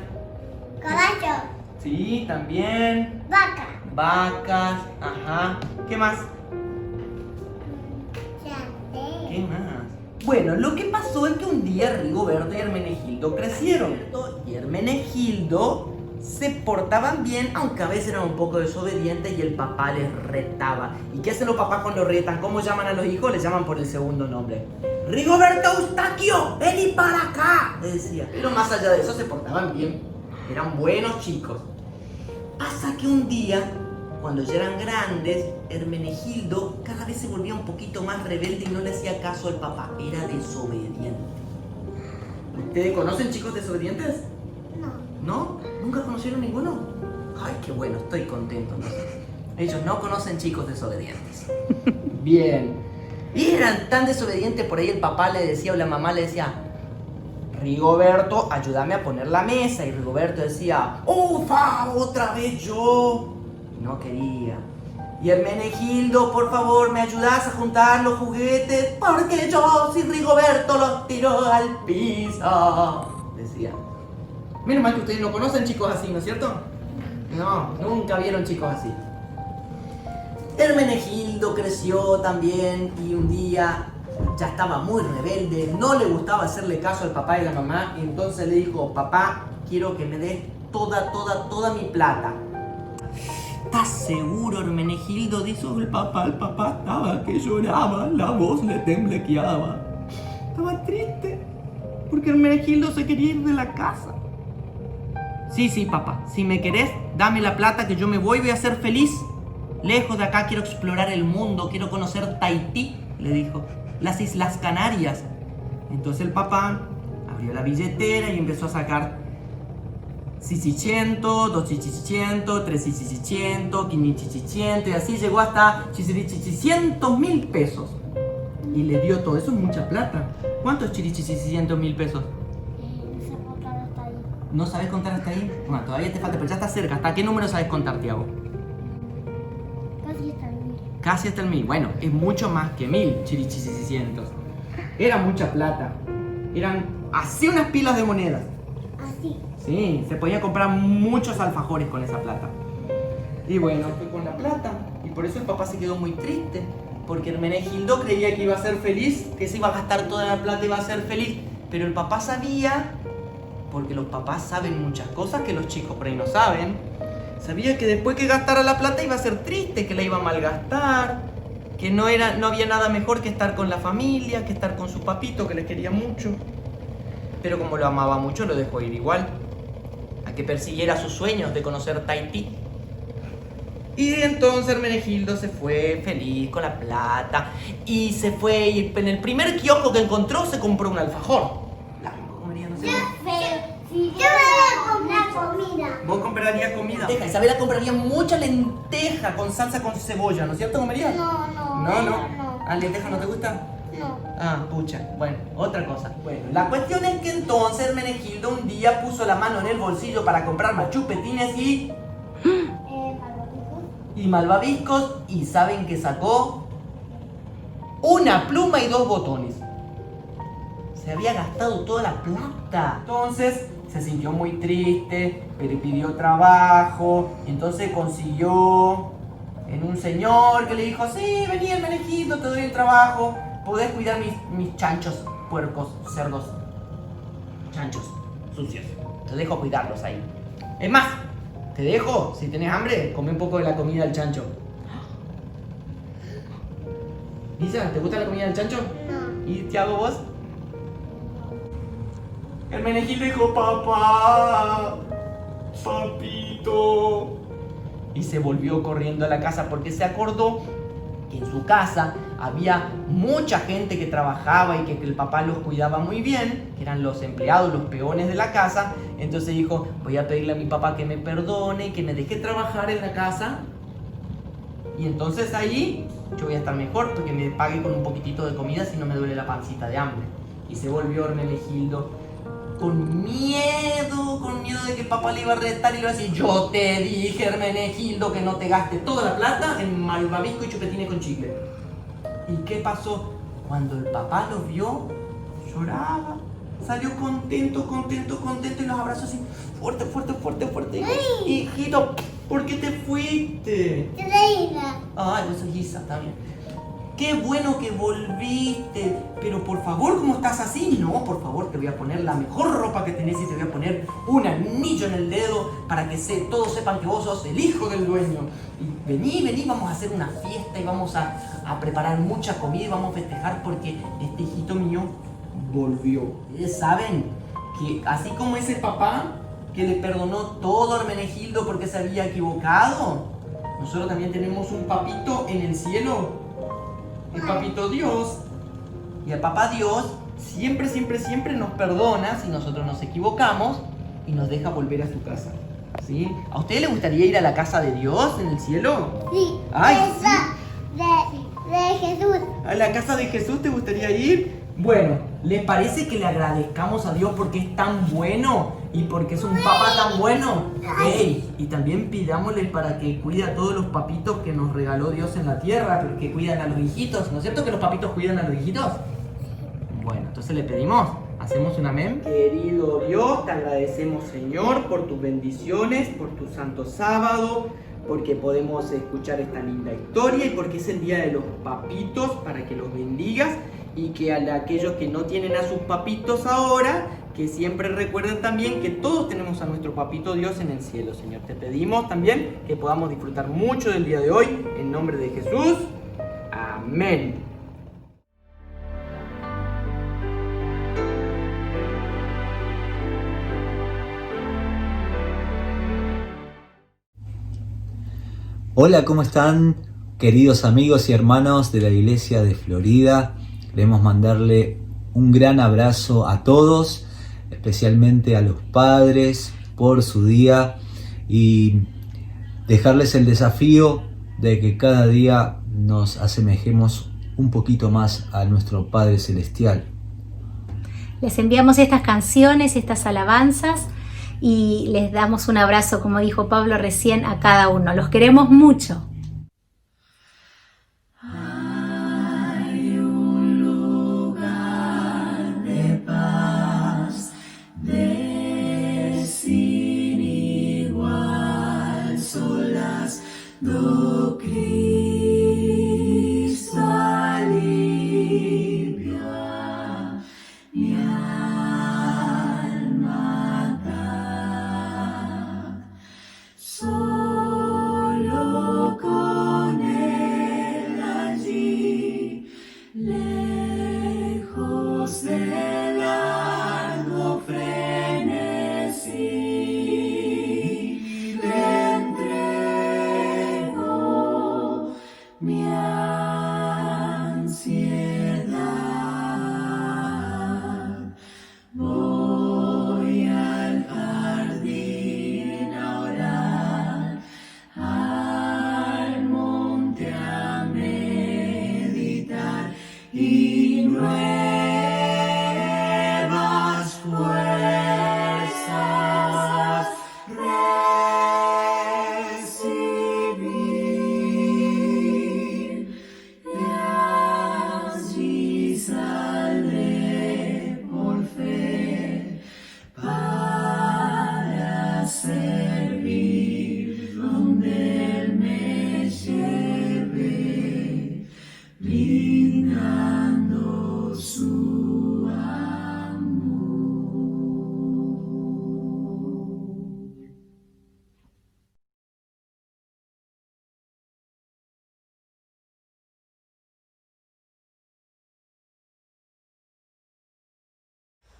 Caballos. Sí, también. Vaca. Vacas, ajá. ¿Qué más? ¿Qué más? Bueno, lo que pasó es que un día Rigoberto y Hermenegildo crecieron. Y Hermenegildo se portaban bien, aunque a veces eran un poco desobedientes y el papá les retaba. ¿Y qué hacen los papás cuando retan? ¿Cómo llaman a los hijos? Les llaman por el segundo nombre. Rigoberto Eustaquio, vení para acá, le decía. Pero más allá de eso se portaban bien. Eran buenos chicos. Pasa que un día, cuando ya eran grandes, Hermenegildo cada vez se volvía un poquito más rebelde y no le hacía caso al papá. Era desobediente. ¿Ustedes conocen chicos desobedientes? ¿No? ¿Nunca conocieron ninguno? Ay, qué bueno, estoy contento. Ellos no conocen chicos desobedientes. Bien. Y eran tan desobedientes, por ahí el papá le decía o la mamá le decía: Rigoberto, ayúdame a poner la mesa. Y Rigoberto decía: ¡Ufa! ¡Otra vez yo! Y no quería. Y Hermenegildo, por favor, ¿me ayudas a juntar los juguetes? Porque yo, si Rigoberto los tiró al piso, decía. Menos mal que ustedes no conocen chicos así, ¿no es cierto? No, nunca vieron chicos así. Hermenegildo creció también y un día ya estaba muy rebelde, no le gustaba hacerle caso al papá y a la mamá, y entonces le dijo: papá, quiero que me des toda mi plata. ¿Estás seguro, Hermenegildo? Dijo el papá estaba que lloraba, la voz le temblequeaba. Estaba triste, porque Hermenegildo se quería ir de la casa. Sí, papá, si me querés, dame la plata que yo me voy a ser feliz. Lejos de acá quiero explorar el mundo, quiero conocer Tahití, le dijo. Las Islas Canarias. Entonces el papá abrió la billetera y empezó a sacar 600, 200, 300, 500, y así llegó hasta 600.000 pesos. Y le dio todo. Eso es mucha plata. ¿Cuánto es 600.000 pesos? ¿No sabes contar hasta ahí? Bueno, todavía te falta, pero ya está cerca. ¿Hasta qué número sabes contar, Tiago? Casi hasta el 1000. Casi hasta el 1000. Bueno, es mucho más que 1000, 600. Era mucha plata. Eran así unas pilas de monedas. Así. Sí, se podía comprar muchos alfajores con esa plata. Y bueno, fue con la plata. Y por eso el papá se quedó muy triste. Porque Hermenegildo creía que iba a ser feliz, que se iba a gastar toda la plata y iba a ser feliz. Pero el papá sabía, porque los papás saben muchas cosas que los chicos por ahí no saben, Sabía que después que gastara la plata iba a ser triste, que la iba a malgastar, que no había nada mejor que estar con la familia, que estar con su papito, que le quería mucho. Pero como lo amaba mucho, lo dejó ir igual, a que persiguiera sus sueños de conocer Tahití. Y entonces Hermenegildo se fue feliz con la plata y se fue y en el primer kiosco que encontró se compró un alfajor. Si yo voy a comprar comida. ¿Vos comprarías comida? Isabela compraría mucha lenteja con salsa con cebolla, ¿no es cierto, comerías? No. ¿Ah, lenteja no te gusta? No. Ah, pucha. Bueno, otra cosa. Bueno, la cuestión es que entonces Hermenegildo un día puso la mano en el bolsillo para comprar más chupetines y malvaviscos. ¿Y saben qué sacó? Una pluma y 2 botones. Se había gastado toda la plata. Entonces se sintió muy triste, pero pidió trabajo. Entonces consiguió en un señor que le dijo: sí, vení Hermenegildo, te doy el trabajo. Podés cuidar mis chanchos, puercos, cerdos. Chanchos sucios. Te dejo cuidarlos ahí. Es más, te dejo, si tenés hambre, come un poco de la comida del chancho. Lisa, ¿te gusta la comida del chancho? No. ¿Y Tiago, vos? Hermenegildo dijo: papá, papito. Y se volvió corriendo a la casa porque se acordó que en su casa había mucha gente que trabajaba y que el papá los cuidaba muy bien, que eran los empleados, los peones de la casa. Entonces dijo: voy a pedirle a mi papá que me perdone, que me deje trabajar en la casa. Y entonces ahí yo voy a estar mejor porque me pague con un poquitito de comida si no me duele la pancita de hambre. Y se volvió Hermenegildo con miedo de que el papá le iba a retar y le iba a decir: yo te dije, Hermenegildo, que no te gaste toda la plata en malvavisco y chupetines con chicle. ¿Y qué pasó? Cuando el papá lo vio, lloraba, salió contento y los abrazó así, fuerte. Hijito, ¿por qué te fuiste? Yo soy Isa. Ay, vos sos Isa, está bien. Qué bueno que volviste, pero por favor, ¿cómo estás así? No, por favor, te voy a poner la mejor ropa que tenés y te voy a poner un anillo en el dedo para que todos sepan que vos sos el hijo del dueño. Y vení, vamos a hacer una fiesta y vamos a preparar mucha comida y vamos a festejar porque este hijito mío volvió. Ustedes saben que así como ese papá que le perdonó todo a Hermenegildo porque se había equivocado, nosotros también tenemos un papito en el cielo. El papito Dios. Y el papá Dios siempre nos perdona si nosotros nos equivocamos y nos deja volver a su casa. ¿Sí? ¿A usted le gustaría ir a la casa de Dios en el cielo? Sí. Ay, sí. De Jesús. ¿A la casa de Jesús te gustaría ir? Bueno, ¿les parece que le agradezcamos a Dios porque es tan bueno y porque es un papá tan bueno? ¡Ey! Y también pidámosle para que cuide a todos los papitos que nos regaló Dios en la tierra, que cuidan a los hijitos. ¿No es cierto que los papitos cuidan a los hijitos? Bueno, entonces le pedimos, hacemos un amén. Querido Dios, te agradecemos, Señor, por tus bendiciones, por tu santo sábado, porque podemos escuchar esta linda historia y porque es el día de los papitos, para que los bendigas. Y que a aquellos que no tienen a sus papitos ahora, que siempre recuerden también que todos tenemos a nuestro papito Dios en el cielo, Señor. Te pedimos también que podamos disfrutar mucho del día de hoy, en nombre de Jesús. Amén. Hola, ¿cómo están? Queridos amigos y hermanos de la Iglesia de Florida, queremos mandarle un gran abrazo a todos, especialmente a los padres por su día y dejarles el desafío de que cada día nos asemejemos un poquito más a nuestro Padre Celestial. Les enviamos estas canciones, estas alabanzas y les damos un abrazo, como dijo Pablo recién, a cada uno. Los queremos mucho. Do Cristo alivia mi alma da.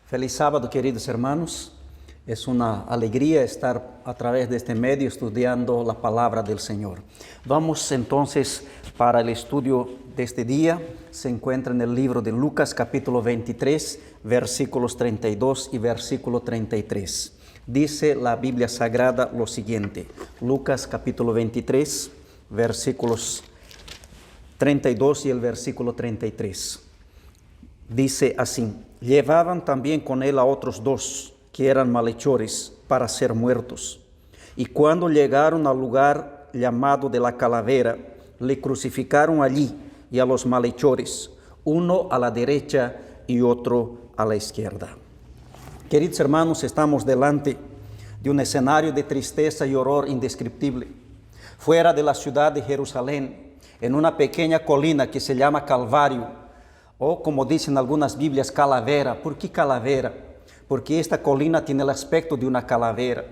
Feliz sábado, queridos hermanos. Es una alegría estar a través de este medio estudiando la palabra del Señor. Vamos entonces para el estudio de este día. Se encuentra en el libro de Lucas capítulo 23, versículos 32 y versículo 33. Dice la Biblia Sagrada lo siguiente. Lucas capítulo 23, versículos 32 y el versículo 33. Dice así: llevaban también con él a otros dos, que eran malhechores, para ser muertos. Y cuando llegaron al lugar llamado de la calavera, le crucificaron allí y a los malhechores, uno a la derecha y otro a la izquierda. Queridos hermanos, estamos delante de un escenario de tristeza y horror indescriptible. Fuera de la ciudad de Jerusalén, en una pequeña colina que se llama Calvario, o como dicen algunas Biblias, calavera. ¿Por qué calavera? Porque esta colina tiene el aspecto de una calavera.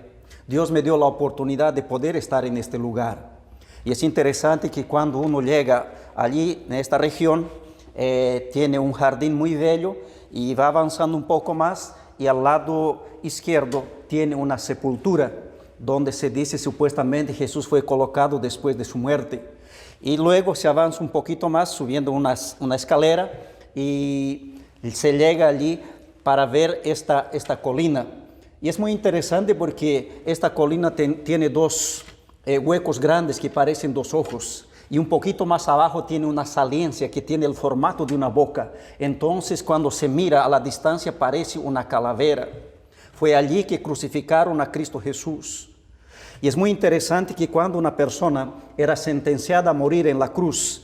Dios me dio la oportunidad de poder estar en este lugar. Y es interesante que cuando uno llega allí, en esta región, tiene un jardín muy bello y va avanzando un poco más y al lado izquierdo tiene una sepultura donde se dice supuestamente Jesús fue colocado después de su muerte. Y luego se avanza un poquito más subiendo una escalera y se llega allí para ver esta colina. Y es muy interesante porque esta colina tiene dos huecos grandes que parecen dos ojos. Y un poquito más abajo tiene una saliencia que tiene el formato de una boca. Entonces cuando se mira a la distancia parece una calavera. Fue allí que crucificaron a Cristo Jesús. Y es muy interesante que cuando una persona era sentenciada a morir en la cruz,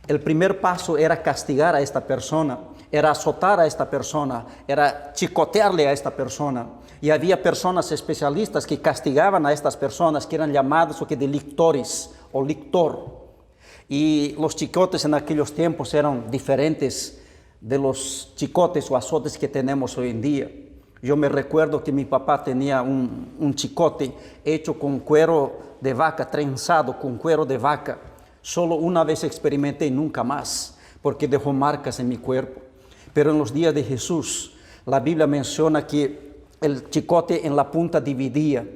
el primer paso era castigar a esta persona, era azotar a esta persona, era chicotearle a esta persona. Y había personas especialistas que castigaban a estas personas que eran llamadas de lictores o lictor. Y los chicotes en aquellos tiempos eran diferentes de los chicotes o azotes que tenemos hoy en día. Yo me recuerdo que mi papá tenía un chicote hecho con cuero de vaca, trenzado con cuero de vaca. Solo una vez experimenté y nunca más, porque dejó marcas en mi cuerpo. Pero en los días de Jesús, la Biblia menciona que el chicote en la punta dividía.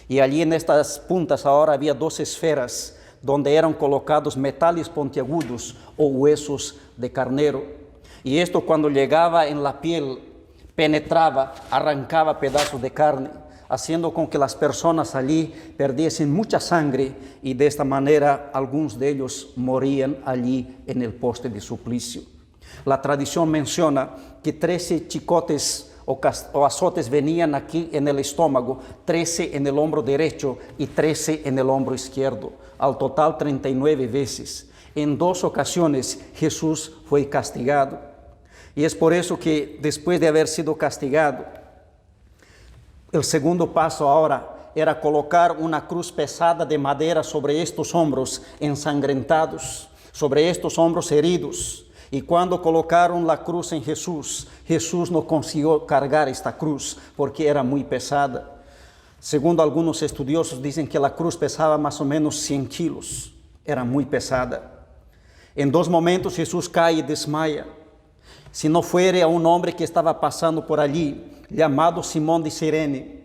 Y allí en estas puntas ahora había dos esferas, donde eran colocados metales puntiagudos o huesos de carnero. Y esto cuando llegaba en la piel, penetraba, arrancaba pedazos de carne, haciendo con que las personas allí perdiesen mucha sangre y de esta manera algunos de ellos morían allí en el poste de suplicio. La tradición menciona que 13 chicotes o azotes venían aquí en el estómago, 13 en el hombro derecho y 13 en el hombro izquierdo, al total 39 veces. En 2 ocasiones Jesús fue castigado. Y es por eso que después de haber sido castigado, el segundo paso ahora era colocar una cruz pesada de madera sobre estos hombros ensangrentados, sobre estos hombros heridos. Y cuando colocaron la cruz en Jesús, Jesús no consiguió cargar esta cruz porque era muy pesada. Segundo algunos estudiosos dicen que la cruz pesaba más o menos 100 kilos, era muy pesada. En 2 momentos Jesús cae y desmaya. Si no fuere a un hombre que estaba pasando por allí, llamado Simón de Cirene,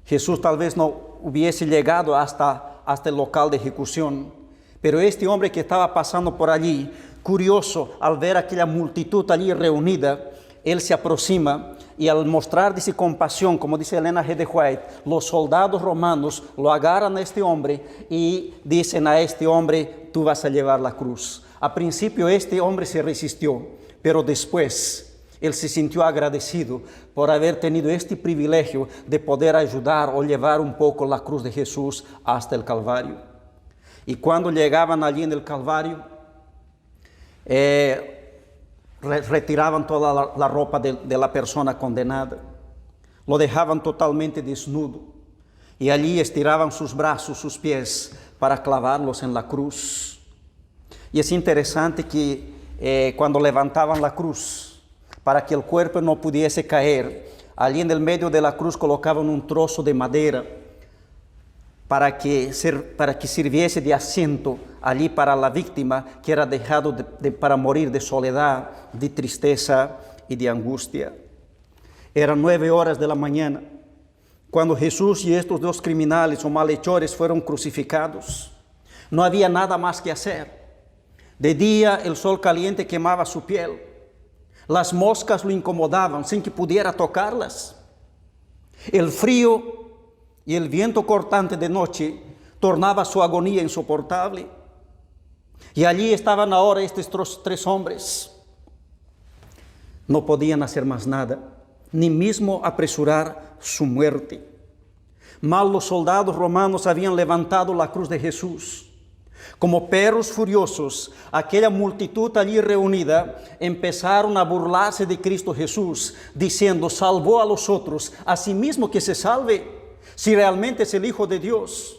Jesús tal vez no hubiese llegado hasta el local de ejecución. Pero este hombre que estaba pasando por allí, curioso, al ver aquella multitud allí reunida, él se aproxima y al mostrar de compasión, como dice Elena G. de White, los soldados romanos lo agarran a este hombre y dicen a este hombre: tú vas a llevar la cruz. A principio este hombre se resistió, pero después él se sintió agradecido por haber tenido este privilegio de poder ayudar o llevar un poco la cruz de Jesús hasta el Calvario. Y cuando llegaban allí en el Calvario, retiraban toda la ropa de la persona condenada, lo dejaban totalmente desnudo y allí estiraban sus brazos, sus pies para clavarlos en la cruz. Y es interesante que cuando levantaban la cruz, para que el cuerpo no pudiese caer, allí en el medio de la cruz colocaban un trozo de madera para que sirviese de asiento allí para la víctima que era dejado para morir de soledad, de tristeza y de angustia. Eran 9 horas de la mañana cuando Jesús y estos 2 criminales o malhechores fueron crucificados. No había nada más que hacer. De día el sol caliente quemaba su piel. Las moscas lo incomodaban sin que pudiera tocarlas. El frío y el viento cortante de noche tornaba su agonía insoportable. Y allí estaban ahora estos 3 hombres. No podían hacer más nada, ni mismo apresurar su muerte. Mas los soldados romanos habían levantado la cruz de Jesús. Como perros furiosos, aquella multitud allí reunida empezaron a burlarse de Cristo Jesús, diciendo: salvó a los otros, a sí mismo que se salve, si realmente es el Hijo de Dios.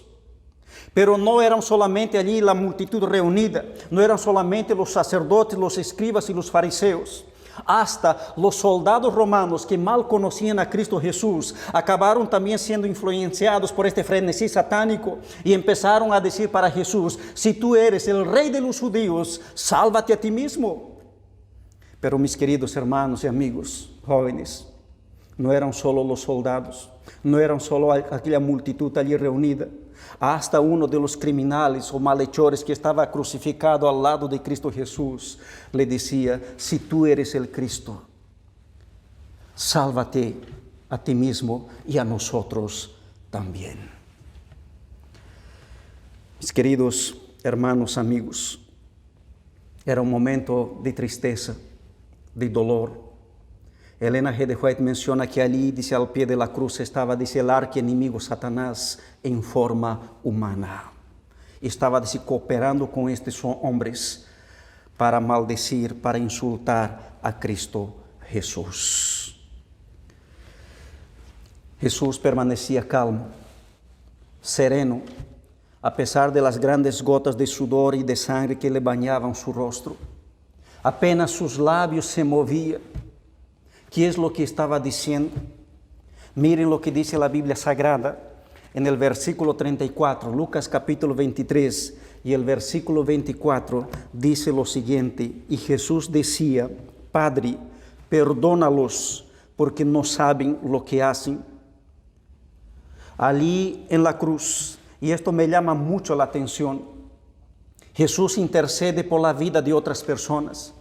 Pero no eran solamente allí la multitud reunida, no eran solamente los sacerdotes, los escribas y los fariseos. Hasta los soldados romanos que mal conocían a Cristo Jesús acabaron también siendo influenciados por este frenesí satánico y empezaron a decir para Jesús: si tú eres el rey de los judíos, sálvate a ti mismo. Pero mis queridos hermanos y amigos jóvenes, no eran solo los soldados, no eran solo aquella multitud allí reunida. Hasta uno de los criminales o malhechores que estaba crucificado al lado de Cristo Jesús le decía: si tú eres el Cristo, sálvate a ti mismo y a nosotros también. Mis queridos hermanos, amigos, era un momento de tristeza, de dolor. Elena G. de White menciona que allí, dice, al pie de la cruz estaba, dice, el archienemigo Satanás en forma humana. Estaba, dice, cooperando con estos hombres para maldecir, para insultar a Cristo Jesús. Jesús permanecía calmo, sereno, a pesar de las grandes gotas de sudor y de sangre que le bañaban su rostro. Apenas sus labios se movían. ¿Qué es lo que estaba diciendo? Miren lo que dice la Biblia Sagrada en el versículo 34, Lucas capítulo 23 y el versículo 24 dice lo siguiente: y Jesús decía: Padre, perdónalos porque no saben lo que hacen. Allí en la cruz, y esto me llama mucho la atención, Jesús intercede por la vida de otras personas.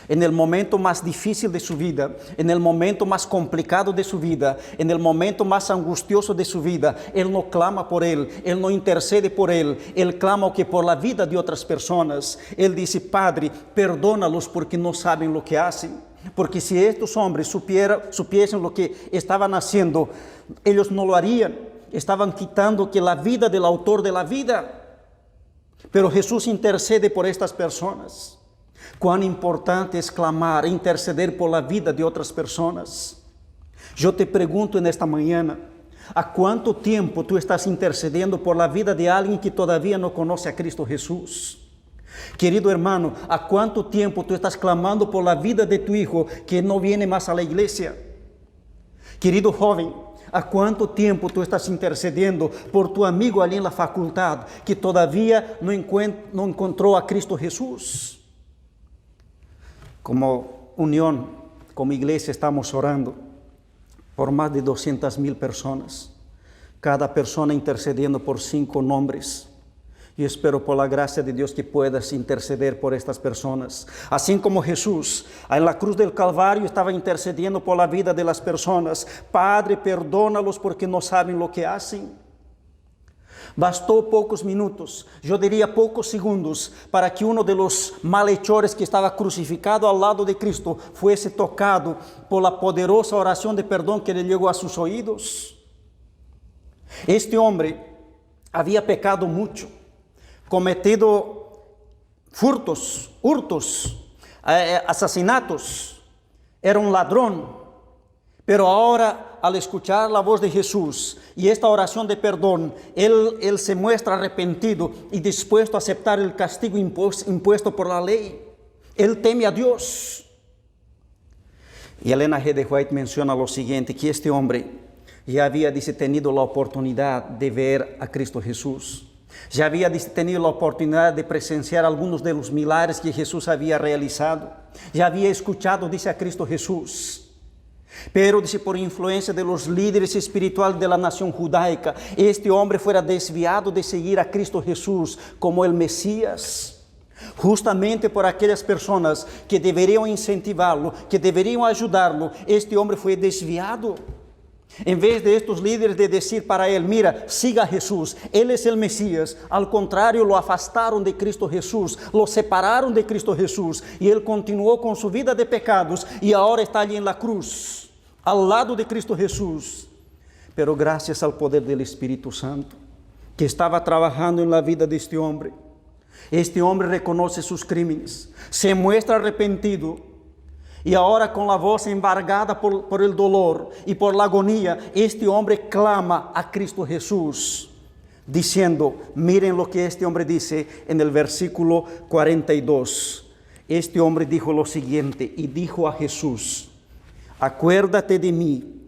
En el momento más difícil de su vida, en el momento más complicado de su vida, en el momento más angustioso de su vida, Él no clama por Él no intercede por Él clama que por la vida de otras personas. Él dice: Padre, perdónalos porque no saben lo que hacen. Porque si estos hombres supiesen lo que estaban haciendo, ellos no lo harían. Estaban quitando que la vida del autor de la vida. Pero Jesús intercede por estas personas. Cuán importante es clamar, interceder por la vida de otras personas. Yo te pregunto en esta mañana: ¿a cuánto tiempo tú estás intercediendo por la vida de alguien que todavía no conoce a Cristo Jesús? Querido hermano, ¿a cuánto tiempo tú estás clamando por la vida de tu hijo que no viene más a la iglesia? Querido joven, ¿a cuánto tiempo tú estás intercediendo por tu amigo allí en la facultad que todavía no encontró a Cristo Jesús? Como unión, como iglesia, estamos orando por más de 200,000 personas, cada persona intercediendo por 5 nombres. Y espero por la gracia de Dios que puedas interceder por estas personas. Así como Jesús en la cruz del Calvario estaba intercediendo por la vida de las personas: Padre, perdónalos porque no saben lo que hacen. Bastó pocos minutos, yo diría pocos segundos, para que uno de los malhechores que estaba crucificado al lado de Cristo fuese tocado por la poderosa oración de perdón que le llegó a sus oídos. Este hombre había pecado mucho, cometido hurtos, asesinatos, era un ladrón. Pero ahora, al escuchar la voz de Jesús y esta oración de perdón, él se muestra arrepentido y dispuesto a aceptar el castigo impuesto por la ley. Él teme a Dios. Y Elena G. de White menciona lo siguiente: que este hombre ya había tenido la oportunidad de ver a Cristo Jesús. Ya había tenido la oportunidad de presenciar algunos de los milagres que Jesús había realizado. Ya había escuchado, dice, a Cristo Jesús. Pero, dice, por influencia de los líderes espirituales de la nación judaica, este hombre fuera desviado de seguir a Cristo Jesús como el Mesías. Justamente por aquellas personas que deberían incentivarlo, que deberían ayudarlo, este hombre fue desviado. En vez de estos líderes de decir para él, mira, siga a Jesús, Él es el Mesías, al contrario, lo afastaron de Cristo Jesús, lo separaron de Cristo Jesús, y él continuó con su vida de pecados, y ahora está allí en la cruz, al lado de Cristo Jesús. Pero gracias al poder del Espíritu Santo, que estaba trabajando en la vida de este hombre reconoce sus crímenes, se muestra arrepentido, y ahora con la voz embargada por el dolor y por la agonía, este hombre clama a Cristo Jesús, diciendo, miren lo que este hombre dice en el versículo 42. Este hombre dijo lo siguiente, y dijo a Jesús, acuérdate de mí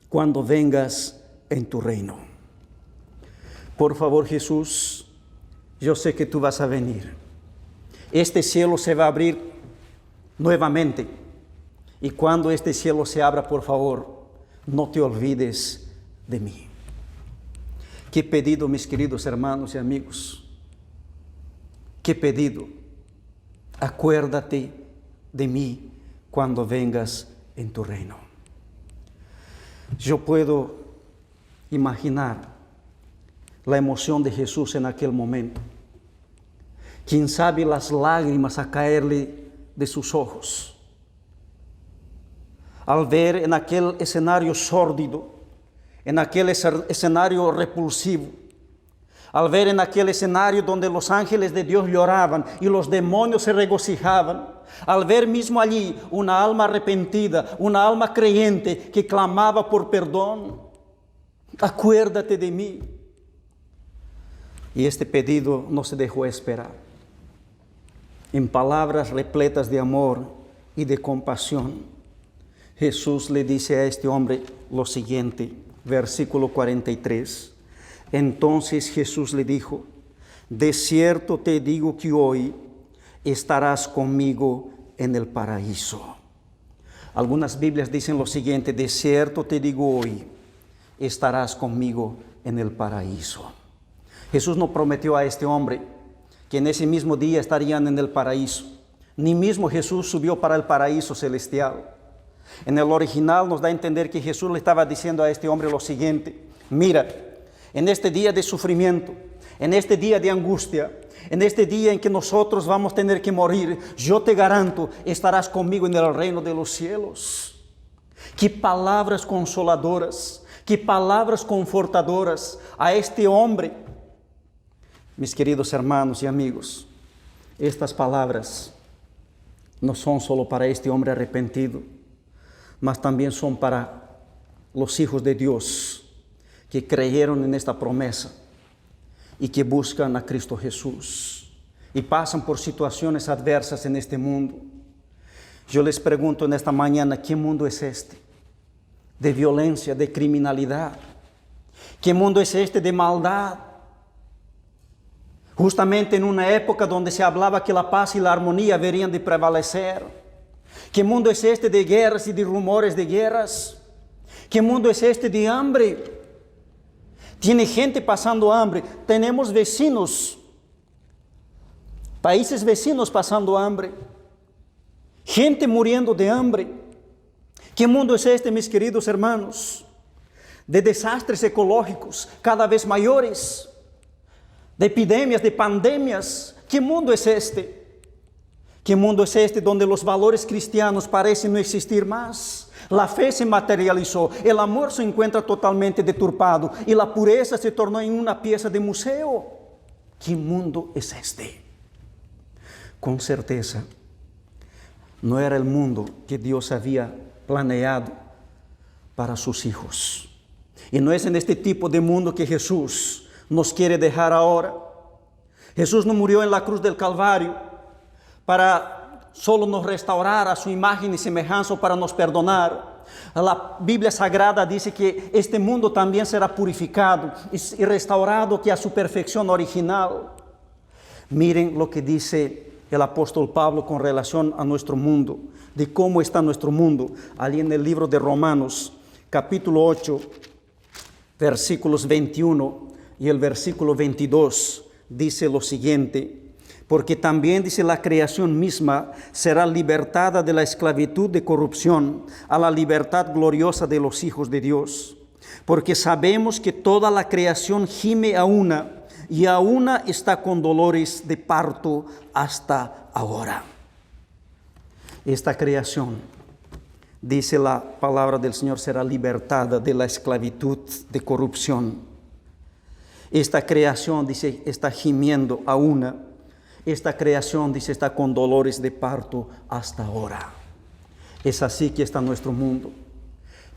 cuando vengas en tu reino. Por favor, Jesús, yo sé que tú vas a venir. Este cielo se va a abrir nuevamente. Y cuando este cielo se abra, por favor, no te olvides de mí. Qué pedido, mis queridos hermanos y amigos. Qué pedido. Acuérdate de mí cuando vengas en tu reino. Yo puedo imaginar la emoción de Jesús en aquel momento. Quién sabe las lágrimas a caerle de sus ojos. Al ver en aquel escenario sórdido, en aquel escenario repulsivo, al ver en aquel escenario donde los ángeles de Dios lloraban y los demonios se regocijaban, al ver mismo allí una alma arrepentida, una alma creyente que clamaba por perdón, acuérdate de mí. Y este pedido no se dejó esperar. En palabras repletas de amor y de compasión, Jesús le dice a este hombre lo siguiente, versículo 43. Entonces Jesús le dijo, de cierto te digo que hoy estarás conmigo en el paraíso. Algunas Biblias dicen lo siguiente, de cierto te digo hoy, estarás conmigo en el paraíso. Jesús no prometió a este hombre que en ese mismo día estarían en el paraíso. Ni mismo Jesús subió para el paraíso celestial. En el original nos da a entender que Jesús le estaba diciendo a este hombre lo siguiente, mira, en este día de sufrimiento, en este día de angustia, en este día en que nosotros vamos a tener que morir, yo te garanto, estarás conmigo en el reino de los cielos. Qué palabras consoladoras, qué palabras confortadoras a este hombre. Mis queridos hermanos y amigos, estas palabras no son solo para este hombre arrepentido, mas también son para los hijos de Dios que creyeron en esta promesa y que buscan a Cristo Jesús y pasan por situaciones adversas en este mundo. Yo les pregunto en esta mañana, ¿qué mundo es este? De violencia, de criminalidad. ¿Qué mundo es este de maldad? Justamente en una época donde se hablaba que la paz y la armonía deberían de prevalecer. ¿Qué mundo es este de guerras y de rumores de guerras? ¿Qué mundo es este de hambre? Tiene gente pasando hambre. Tenemos vecinos, países vecinos pasando hambre. Gente muriendo de hambre. ¿Qué mundo es este, mis queridos hermanos? De desastres ecológicos cada vez mayores, de epidemias, de pandemias. ¿Qué mundo es este? ¿Qué mundo es este donde los valores cristianos parecen no existir más? La fe se materializó, el amor se encuentra totalmente deturpado y la pureza se tornó en una pieza de museo. ¿Qué mundo es este? Con certeza, no era el mundo que Dios había planeado para sus hijos. Y no es en este tipo de mundo que Jesús nos quiere dejar ahora. Jesús no murió en la cruz del Calvario para solo nos restaurar a su imagen y semejanza o para nos perdonar. La Biblia Sagrada dice que este mundo también será purificado y restaurado que a su perfección original. Miren lo que dice el apóstol Pablo con relación a nuestro mundo, de cómo está nuestro mundo, allí en el libro de Romanos, capítulo 8, versículos 21 y el versículo 22, dice lo siguiente: porque también, dice, la creación misma será libertada de la esclavitud de corrupción a la libertad gloriosa de los hijos de Dios. Porque sabemos que toda la creación gime a una, y a una está con dolores de parto hasta ahora. Esta creación, dice la palabra del Señor, será libertada de la esclavitud de corrupción. Esta creación, dice, está gimiendo a una. Esta creación, dice, está con dolores de parto hasta ahora. Es así que está nuestro mundo.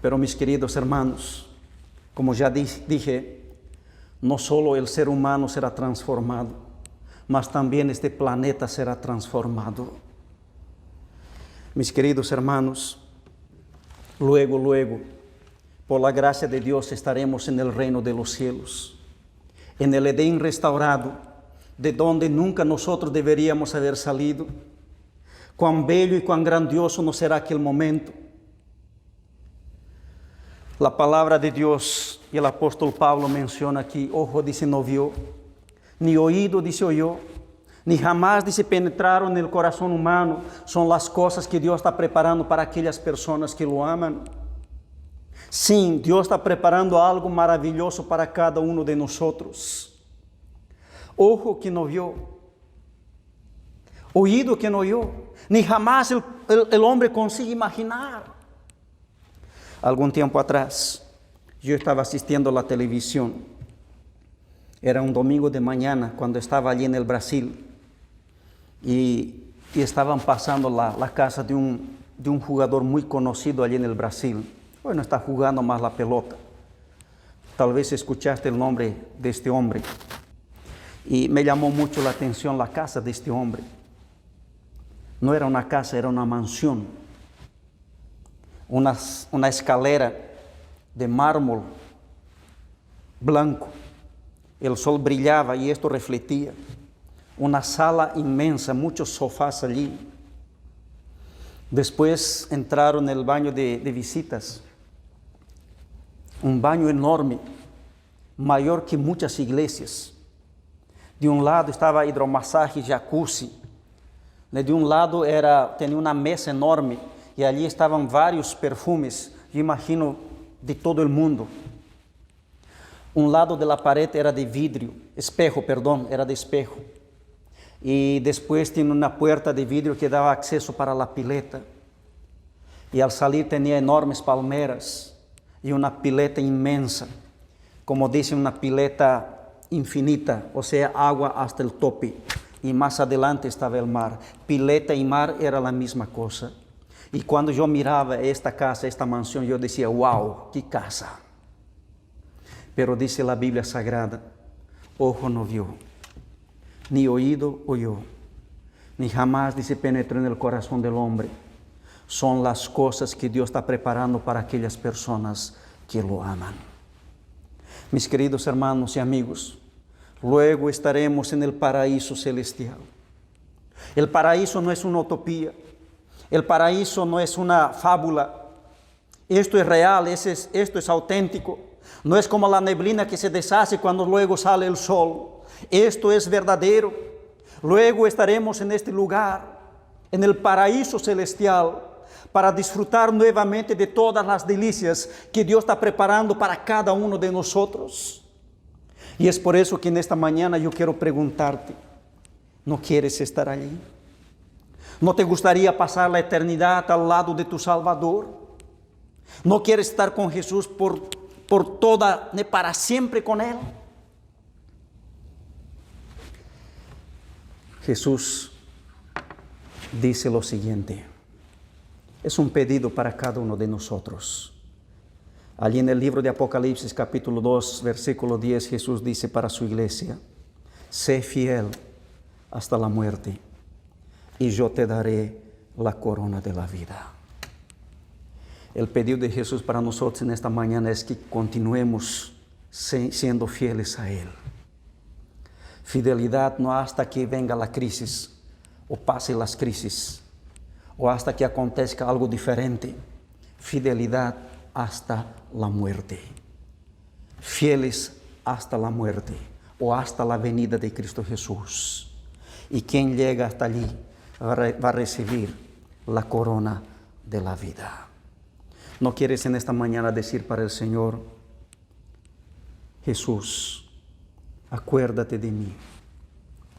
Pero mis queridos hermanos, como ya dije, no solo el ser humano será transformado, mas también este planeta será transformado. Mis queridos hermanos, luego, por la gracia de Dios, estaremos en el reino de los cielos, en el Edén restaurado, de donde nunca nosotros deberíamos haber salido. Cuán bello y cuán grandioso no será aquel momento. La palabra de Dios y el apóstol Pablo menciona aquí: ojo, dice, no vio, ni oído, dice, oyó, ni jamás, dice, penetraron en el corazón humano. Son las cosas que Dios está preparando para aquellas personas que lo aman. Sí, Dios está preparando algo maravilloso para cada uno de nosotros. Ojo que no vio, oído que no oyó, ni jamás el hombre consigue imaginar. Algún tiempo atrás, yo estaba asistiendo a la televisión. Era un domingo de mañana cuando estaba allí en el Brasil. Y estaban pasando la casa de un jugador muy conocido allí en el Brasil. Hoy no está jugando más la pelota. Tal vez escuchaste el nombre de este hombre. Y me llamó mucho la atención la casa de este hombre. No era una casa, era una mansión. Una escalera de mármol blanco. El sol brillaba y esto refletía. Una sala inmensa, muchos sofás allí. Después entraron en el baño de visitas. Un baño enorme, mayor que muchas iglesias. De un lado estaba hidromasaje, jacuzzi. De un lado tenía una mesa enorme y allí estaban varios perfumes, yo imagino, de todo el mundo. Un lado de la pared era de vidrio, era de espejo. Y después tiene una puerta de vidrio que daba acceso para la pileta. Y al salir tenía enormes palmeras y una pileta inmensa, como dicen, una pileta infinita, o sea, agua hasta el tope. Y más adelante estaba el mar. Pileta y mar era la misma cosa. Y cuando yo miraba esta casa, esta mansión, yo decía: wow, qué casa. Pero dice la Biblia Sagrada: ojo no vio, ni oído oyó, ni jamás, dice, penetró en el corazón del hombre. Son las cosas que Dios está preparando para aquellas personas que lo aman. Mis queridos hermanos y amigos, luego estaremos en el paraíso celestial. El paraíso no es una utopía. El paraíso no es una fábula. Esto es real, esto es auténtico. No es como la neblina que se deshace cuando luego sale el sol. Esto es verdadero. Luego estaremos en este lugar, en el paraíso celestial, para disfrutar nuevamente de todas las delicias que Dios está preparando para cada uno de nosotros. Y es por eso que en esta mañana yo quiero preguntarte: ¿no quieres estar allí? ¿No te gustaría pasar la eternidad al lado de tu Salvador? ¿No quieres estar con Jesús para siempre con Él? Jesús dice lo siguiente. Es un pedido para cada uno de nosotros. Allí en el libro de Apocalipsis, capítulo 2, versículo 10, Jesús dice para su iglesia: sé fiel hasta la muerte, y yo te daré la corona de la vida. El pedido de Jesús para nosotros en esta mañana es que continuemos siendo fieles a Él. Fidelidad no hasta que venga la crisis, o pase las crisis, o hasta que acontezca algo diferente. Fidelidad hasta la muerte. Fieles hasta la muerte o hasta la venida de Cristo Jesús. Y quien llega hasta allí va a recibir la corona de la vida. ¿No quieres en esta mañana decir para el Señor: Jesús, acuérdate de mí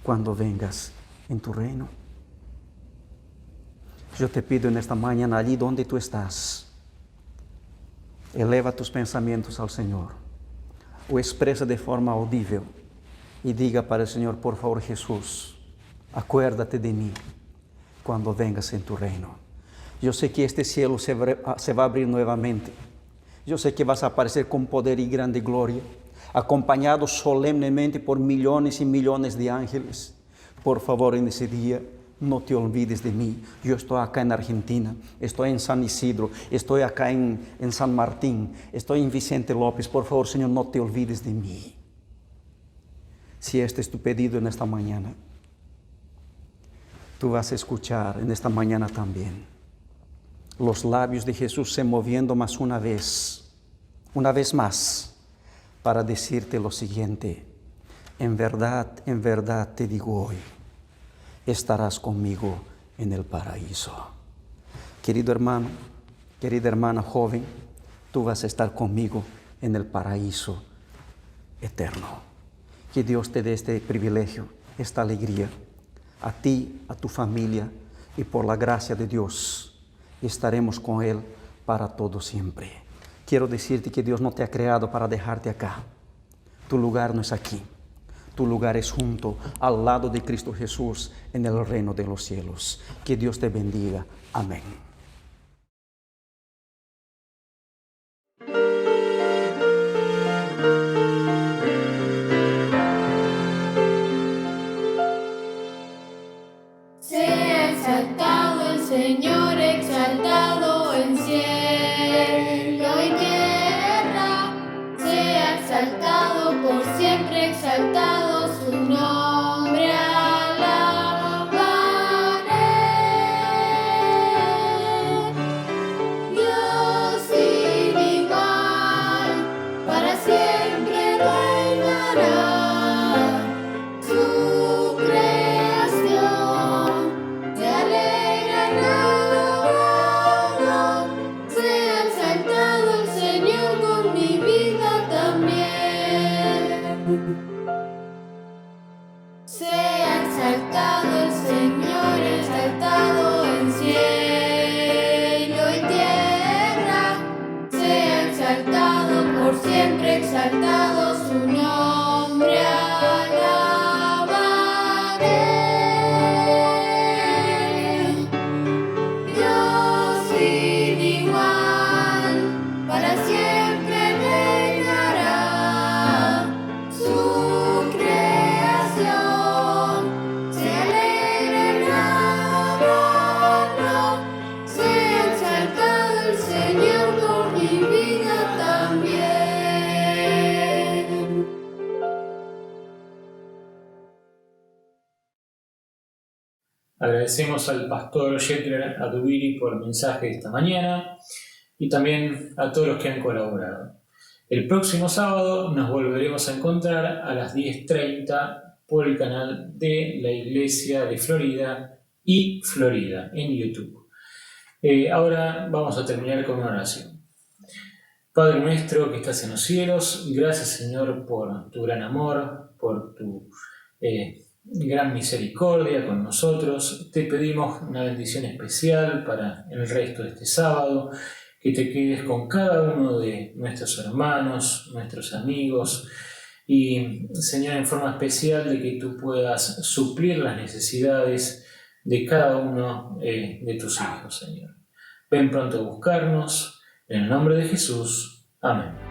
cuando vengas en tu reino? Yo te pido en esta mañana, allí donde tú estás, eleva tus pensamientos al Señor o expresa de forma audible y diga para el Señor: por favor, Jesús, acuérdate de mí cuando vengas en tu reino. Yo sé que este cielo se va a abrir nuevamente. Yo sé que vas a aparecer con poder y grande gloria, acompañado solemnemente por millones y millones de ángeles. Por favor, en ese día, no te olvides de mí. Yo estoy acá en Argentina, estoy en San Isidro, estoy acá en San Martín, estoy en Vicente López. Por favor, Señor, no te olvides de mí. Si este es tu pedido en esta mañana, tú vas a escuchar en esta mañana también los labios de Jesús se moviendo más una vez más, para decirte lo siguiente: en verdad te digo hoy, estarás conmigo en el paraíso. Querido hermano, querida hermana joven, tú vas a estar conmigo en el paraíso eterno. Que Dios te dé este privilegio, esta alegría, a ti, a tu familia, y por la gracia de Dios estaremos con Él para todo siempre. Quiero decirte que Dios no te ha creado para dejarte acá. Tu lugar no es aquí. Tu lugar es junto, al lado de Cristo Jesús, en el reino de los cielos. Que Dios te bendiga. Amén. Sea exaltado el Señor, exaltado en cielo y tierra. Sea exaltado por siempre, exaltado su nombre. Alabaré. Dios sin igual, para siempre reinará. Su creación se alegra en alabarlo. Sea exaltado el Señor con mi vida también. Sea exaltado el Señor, exaltado en cielo y tierra. Sea exaltado por siempre, exaltado su nombre. Alabaré. Dios sin igual, para siempre reinará. Su creación se alegra en alabarlo. Sea exaltado el Señor por mi vida también. Agradecemos al pastor Jetler Adubiri por el mensaje de esta mañana y también a todos los que han colaborado. El próximo sábado nos volveremos a encontrar a las 10:30 por el canal de la Iglesia de Florida y Florida en YouTube. Ahora vamos a terminar con una oración. Padre nuestro que estás en los cielos, gracias Señor por tu gran amor, por tu gran misericordia con nosotros. Te pedimos una bendición especial para el resto de este sábado, que te quedes con cada uno de nuestros hermanos, nuestros amigos, y Señor, en forma especial de que tú puedas suplir las necesidades de cada uno de tus hijos, Señor. Ven pronto a buscarnos, en el nombre de Jesús. Amén.